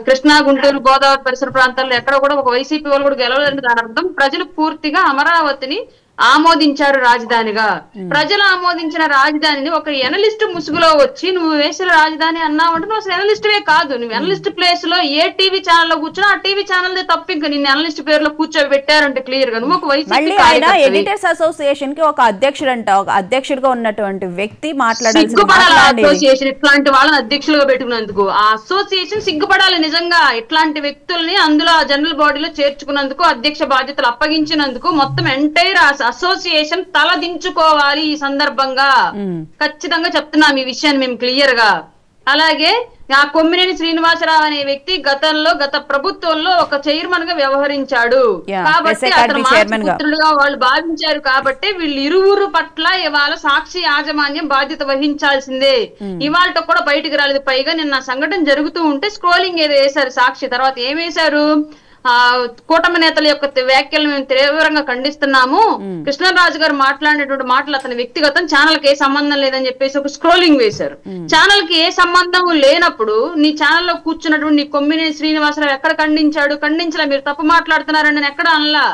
కృష్ణా, గుంటూరు, గోదావరి పరిసర ప్రాంతాల్లో ఎక్కడ కూడా ఒక వైసీపీ వాళ్ళు కూడా గెలవలేదంటే దాని అర్థం ప్రజలు పూర్తిగా అమరావతిని ఆమోదించారు రాజధానిగా. ప్రజలు ఆమోదించిన రాజధానిని ఒక ఎనలిస్ట్ ముసుగులో వచ్చి నువ్వు వేసిన రాజధాని అన్నావు అంటే నువ్వు అసలు ఎనలిస్ట్వే కాదు. నువ్వు ఎనలిస్ట్ ప్లేస్ లో ఏ టీవీ ఛానల్ లో కూర్చున్నా ఆ టీవీ ఛానల్ తప్ప ఇంకా నిన్ను ఎనలిస్ట్ పేరులో కూర్చోబెట్టారంటే క్లియర్ గా నువ్వు ఒక వైసీపీ ఎడిటర్స్ అసోసియేషన్ కి ఒక అధ్యక్షుడంట, ఒక అధ్యక్షుడిగా ఉన్నటువంటి వ్యక్తి అసోసియేషన్ ఇట్లాంటి వాళ్ళని అధ్యక్షులుగా పెట్టుకున్నందుకు ఆ అసోసియేషన్ సిగ్గుపడాలి నిజంగా. ఇట్లాంటి వ్యక్తుల్ని అందులో జనరల్ బాడీలో చేర్చుకున్నందుకు, అధ్యక్ష బాధ్యతలు అప్పగించినందుకు మొత్తం ఎంటైర్ అసోసియేషన్ తల దించుకోవాలి ఈ సందర్భంగా. ఖచ్చితంగా చెప్తున్నాం ఈ విషయాన్ని మేము క్లియర్ గా. అలాగే ఆ కొమ్మినేని శ్రీనివాసరావు అనే వ్యక్తి గత ప్రభుత్వంలో ఒక చైర్మన్ గా వ్యవహరించాడు కాబట్టి అతను మాతృపుత్రులుగా వాళ్ళు భావించారు కాబట్టి వీళ్ళు ఇరువురు పట్ల ఇవాళ సాక్షి యాజమాన్యం బాధ్యత వహించాల్సిందే. ఇవాళ కూడా బయటకు రాలేదు. పైగా నిన్న సంఘటన జరుగుతూ ఉంటే స్క్రోలింగ్ ఏదో వేశారు సాక్షి. తర్వాత ఏం వేశారు, కూటమి నేతల యొక్క వ్యాఖ్యలను మేము తీవ్రంగా ఖండిస్తున్నాము, కృష్ణరాజు గారు మాట్లాడినటువంటి మాటలు అతని వ్యక్తిగతం, ఛానల్ కి ఏ సంబంధం లేదని చెప్పేసి ఒక స్క్రోలింగ్ వేశారు. ఛానల్ కి ఏ సంబంధం లేనప్పుడు నీ ఛానల్లో కూర్చున్నటువంటి నీ కొమ్మినేని శ్రీనివాసరావు ఎక్కడ ఖండించలా, మీరు తప్పు మాట్లాడుతున్నారండి నేను ఎక్కడ అనలా.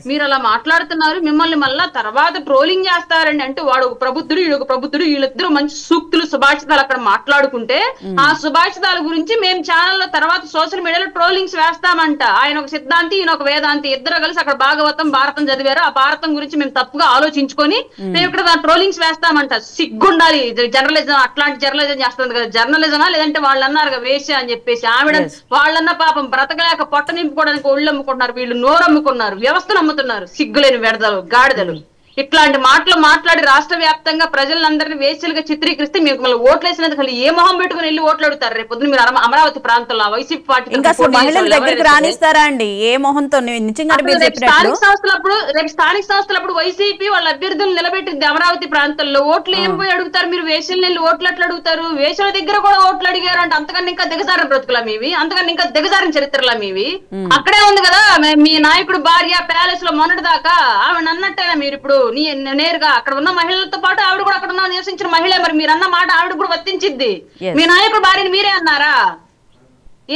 మీరు అలా మాట్లాడుతున్నారు, మిమ్మల్ని మళ్ళా తర్వాత ట్రోలింగ్ చేస్తారండి అంటే వాడు ఒక ప్రబుద్ధుడు, వీడు ప్రబుద్ధుడు, వీళ్ళిద్దరూ మంచి సూక్తులు సుభాషితాలు అక్కడ మాట్లాడుకుంటే ఆ సుభాషితాల గురించి మేము ఛానల్లో తర్వాత సోషల్ మీడియాలో ట్రోలింగ్స్ వేస్తామంట. ఆయన ఒక సిద్ధాంతి, ఈయన ఒక వేదాంతి, ఇద్దరు కలిసి అక్కడ భాగవతం, భారతం చదివారు. ఆ భారతం గురించి మేము తప్పుగా ఆలోచించుకొని మేము ఇక్కడ ట్రోలింగ్స్ వేస్తామంట. సిగ్గుండాలి. జర్నలిజం అట్లాంటి జర్నలిజం చేస్తుంది కదా, జర్నలిజమా లేదంటే వాళ్ళు అన్నారు కదా వేశ్య అని చెప్పేసి. ఆవిడ వాళ్ళన్న పాపం బ్రతకలేక పొట్ట నింపుకోవడానికి ఒళ్ళు అమ్ముకుంటున్నారు, వీళ్ళు నోరు అమ్ముకున్నారు, వ్యవస్థను అమ్ముతున్నారు. సిగ్గులేని వెడదలు, గాడిదలు. ఇట్లాంటి మాటలు మాట్లాడి రాష్ట్ర వ్యాప్తంగా ప్రజలందరినీ వేశ్యలుగా చిత్రీకరిస్తే మీకు మళ్ళీ ఓట్లు వేసినందుకు ఏ మొహం పెట్టుకుని వెళ్ళి ఓట్లు అడుగుతారు రేపు పొద్దున మీరు అమరావతి ప్రాంతంలో వైసీపీ పార్టీ రాణిస్తారా అండి? ఏ మొహంతో స్థానిక సంస్థలప్పుడు వైసీపీ వాళ్ళ అభ్యర్థులు నిలబెట్టింది అమరావతి ప్రాంతంలో. ఓట్లు ఏం పోయి అడుగుతారు మీరు? వేశ్యలు వెళ్ళి ఓట్లు ఎట్లా అడుగుతారు? వేశ్యల దగ్గర కూడా ఓట్లు అడిగారు అంటే అంతకన్నా ఇంకా దిగజారిన బ్రతుకులా మీవి, అంతకన్నా ఇంకా దిగజారిన చరిత్రలా మీవి. అక్కడే ఉంది కదా మీ నాయకుడు భార్య ప్యాలెస్ లో మొన్నటి దాకా ఆవిడ అన్నట్టేనా మీరు ఇప్పుడు నేరుగా అక్కడ ఉన్న మహిళలతో పాటు ఆవిడ కూడా అక్కడ ఉన్న నివసించిన మహిళ, మరి మీరు అన్న మాట ఆవిడ కూడా వర్తించిద్ది. మీ నాయకుడు భార్యని మీరే అన్నారా?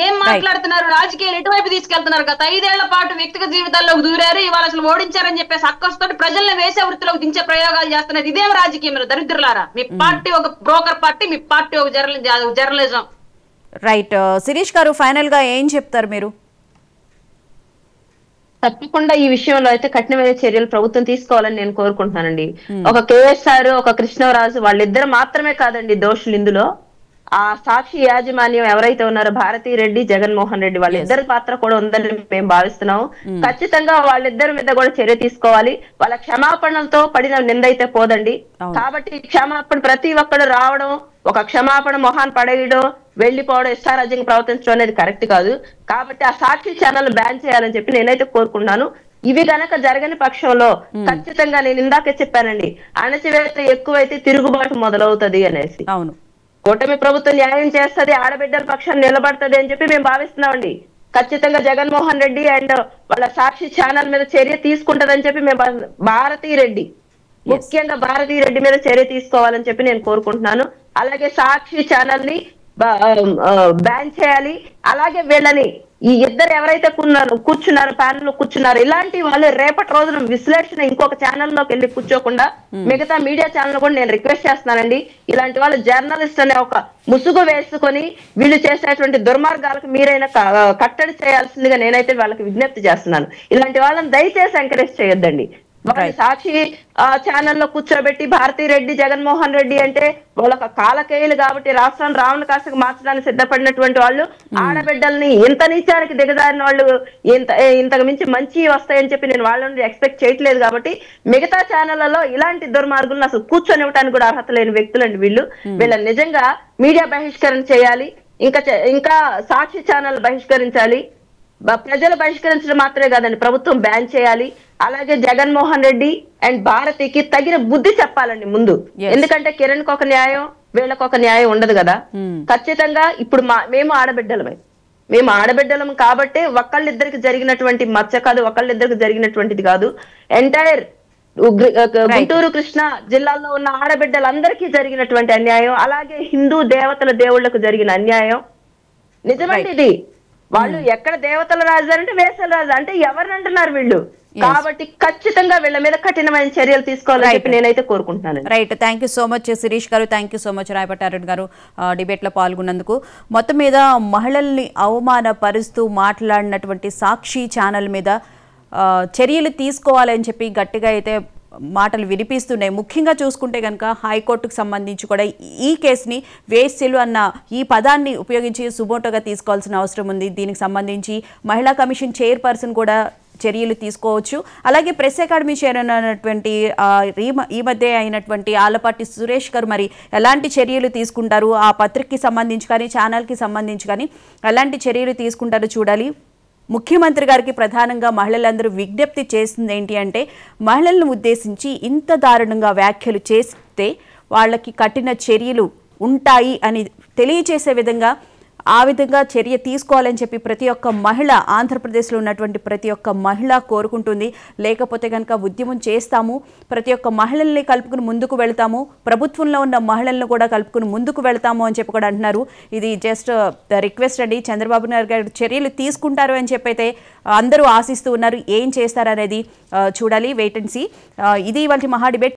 ఏం మాట్లాడుతున్నారు? రాజకీయాలు ఎటువైపు తీసుకెళ్తున్నారు? గత 5 ఏళ్ల పాటు వ్యక్తిగత జీవితాల్లోకి దూరారు, ఇవాళ అసలు ఓడించారని చెప్పేసి అక్కస్తోటి ప్రజల్ని వేసే వృత్తిలోకి దించే ప్రయోగాలు చేస్తున్నారు. ఇదేం రాజకీయం దరిద్రులారా? మీ పార్టీ ఒక బ్రోకర్ పార్టీ, మీ పార్టీ ఒక జర్నలిజం. రైట్. శిరీష్ గారు ఫైనల్ గా ఏం చెప్తారు మీరు? తప్పకుండా ఈ విషయంలో అయితే కఠినమైన చర్యలు ప్రభుత్వం తీసుకోవాలని నేను కోరుకుంటున్నానండి. ఒక కేఎస్ఆర్, ఒక కృష్ణరాజు వాళ్ళిద్దరు మాత్రమే కాదండి దోషులు ఇందులో. ఆ సాక్షి యాజమాన్యం ఎవరైతే ఉన్నారో భారతీ రెడ్డి, జగన్మోహన్ రెడ్డి, వాళ్ళిద్దరి పాత్ర కూడా ఉందని మేము భావిస్తున్నాము. ఖచ్చితంగా వాళ్ళిద్దరి మీద కూడా చర్య తీసుకోవాలి. వాళ్ళ క్షమాపణలతో పడిన నిందైతే పోదండి. కాబట్టి క్షమాపణ ప్రతి ఒక్కరు రావడం, ఒక క్షమాపణ మొహాన్ పడేయడం, వెళ్లిపోవడం, ఇష్టారాజ్యంగా ప్రవర్తించడం అనేది కరెక్ట్ కాదు. కాబట్టి ఆ సాక్షి ఛానల్ బ్యాన్ చేయాలని చెప్పి నేనైతే కోరుకుంటున్నాను. ఇవి గనక జరగని పక్షంలో ఖచ్చితంగా నేను ఇందాకే చెప్పానండి, అణచివేత ఎక్కువైతే తిరుగుబాటు మొదలవుతుంది అనేసి. అవును, కూటమి ప్రభుత్వం న్యాయం చేస్తుంది, ఆడబిడ్డల పక్షాన్ని నిలబడుతుంది అని చెప్పి మేము భావిస్తున్నామండి. ఖచ్చితంగా జగన్మోహన్ రెడ్డి అండ్ వాళ్ళ సాక్షి ఛానల్ మీద చర్య తీసుకుంటదని చెప్పి మేము భారతీ రెడ్డి, ముఖ్యంగా భారతీ రెడ్డి మీద చర్య తీసుకోవాలని చెప్పి నేను కోరుకుంటున్నాను. అలాగే సాక్షి ఛానల్ ని బ్యాన్ చేయాలి. అలాగే వీళ్ళని ఈ ఇద్దరు ఎవరైతే కూర్చున్నారు ప్యానల్ కూర్చున్నారు, ఇలాంటి వాళ్ళు రేపటి రోజున విశ్లేషణ ఇంకొక ఛానల్లోకి వెళ్ళి కూర్చోకుండా మిగతా మీడియా ఛానల్ కూడా నేను రిక్వెస్ట్ చేస్తున్నానండి, ఇలాంటి వాళ్ళు జర్నలిస్ట్ అనే ఒక ముసుగు వేసుకొని వీళ్ళు చేసేటువంటి దుర్మార్గాలకు మీరైనా కట్టడి చేయాల్సిందిగా నేనైతే వాళ్ళకి విజ్ఞప్తి చేస్తున్నాను. ఇలాంటి వాళ్ళని దయచేసి ఎంకరేజ్ చేయొద్దండి. సాక్షి ఛానల్లో కూర్చోబెట్టి భారతీ రెడ్డి, జగన్మోహన్ రెడ్డి అంటే వాళ్ళొక కాలకేయులు కాబట్టి రాష్ట్రాన్ని రావణ కాశకు మార్చడానికి సిద్ధపడినటువంటి వాళ్ళు, ఆడబిడ్డల్ని ఇంత నీచానికి దిగజారిన వాళ్ళు ఇంతకు మించి మంచి వస్తాయని చెప్పి నేను వాళ్ళ నుండి ఎక్స్పెక్ట్ చేయట్లేదు. కాబట్టి మిగతా ఛానళ్లలో ఇలాంటి దుర్మార్గులను అసలు కూర్చొనివ్వడానికి కూడా అర్హత లేని వ్యక్తులండి వీళ్ళు. వీళ్ళని నిజంగా మీడియా బహిష్కరణ చేయాలి. ఇంకా సాక్షి ఛానల్ బహిష్కరించాలి. ప్రజలు బహిష్కరించడం మాత్రమే కాదండి, ప్రభుత్వం బ్యాన్ చేయాలి. అలాగే జగన్మోహన్ రెడ్డి అండ్ భారతికి తగిన బుద్ధి చెప్పాలండి ముందు. ఎందుకంటే కిరణ్ కి ఒక న్యాయం, వీళ్ళకి ఒక న్యాయం ఉండదు కదా. ఖచ్చితంగా ఇప్పుడు మేము ఆడబిడ్డలం కాబట్టి ఒకళ్ళిద్దరికి జరిగినటువంటి మచ్చ కాదు, ఒకళ్ళిద్దరికి జరిగినటువంటిది కాదు. ఎంటైర్ గుంటూరు కృష్ణా జిల్లాలో ఉన్న ఆడబిడ్డలందరికీ జరిగినటువంటి అన్యాయం, అలాగే హిందూ దేవతల దేవుళ్లకు జరిగిన అన్యాయం నిజమండి ఇది. వాళ్ళు ఎక్కడ దేవతల రాజధాని అంటే వేసల రాజు అంటే ఎవరిని అంటున్నారు వీళ్ళు? కాబట్టి ఖచ్చితంగా వీళ్ళ మీద కఠినమైన చర్యలు తీసుకోవాలని చెప్పి నేనైతే కోరుకుంటున్నాను. Right, thank you so much Shirish garu, thank you so much Rayapattareddy garu debate లో పాల్గొన్నందుకు. మొత్తం మీద మహిళల్ని అవమానపరుస్తూ మాట్లాడినటువంటి సాక్షి ఛానల్ మీద చర్యలు తీసుకోవాలని చెప్పి గట్టిగా అయితే మాటలు వినిపిస్తున్నాయి. ముఖ్యంగా చూసుకుంటే కనుక హైకోర్టుకు సంబంధించి కూడా ఈ కేసుని వేశ్యలు అన్న ఈ పదాన్ని ఉపయోగించి సుమోటోగా తీసుకోవాల్సిన అవసరం ఉంది. దీనికి సంబంధించి మహిళా కమిషన్ చైర్పర్సన్ కూడా చర్యలు తీసుకోవచ్చు. అలాగే ప్రెస్ అకాడమీ చైర్మన్ అయినటువంటి ఈ మధ్య అయినటువంటి ఆలపాటి సురేష్ గారు మరి ఎలాంటి చర్యలు తీసుకుంటారు, ఆ పత్రికకి సంబంధించి కానీ ఛానల్కి సంబంధించి కానీ ఎలాంటి చర్యలు తీసుకుంటారో చూడాలి. ముఖ్యమంత్రి గారికి ప్రధానంగా మహిళలందరూ విజ్ఞప్తి చేస్తుంది ఏంటి అంటే, మహిళలను ఉద్దేశించి ఇంత దారుణంగా వ్యాఖ్యలు చేస్తే వాళ్ళకి కఠిన చర్యలు ఉంటాయి అని తెలియచేసే విధంగా ఆ విధంగా చర్య తీసుకోవాలని చెప్పి ప్రతి ఒక్క మహిళ, ఆంధ్రప్రదేశ్లో ఉన్నటువంటి ప్రతి ఒక్క మహిళ కోరుకుంటుంది. లేకపోతే కనుక ఉద్యమం చేస్తాము, ప్రతి ఒక్క మహిళల్ని కలుపుకుని ముందుకు వెళ్తాము, ప్రభుత్వంలో ఉన్న మహిళలను కూడా కలుపుకుని ముందుకు వెళ్తాము అని చెప్పి కూడా అంటున్నారు. ఇది జస్ట్ రిక్వెస్ట్ అండి. చంద్రబాబు నాయుడు గారు చర్యలు తీసుకుంటారు అని చెప్పి అయితే అందరూ ఆశిస్తూ ఉన్నారు. ఏం చేస్తారనేది చూడాలి, వెయిట్ అండ్ సీ. ఇది ఇవాళ మహా డిబేట్.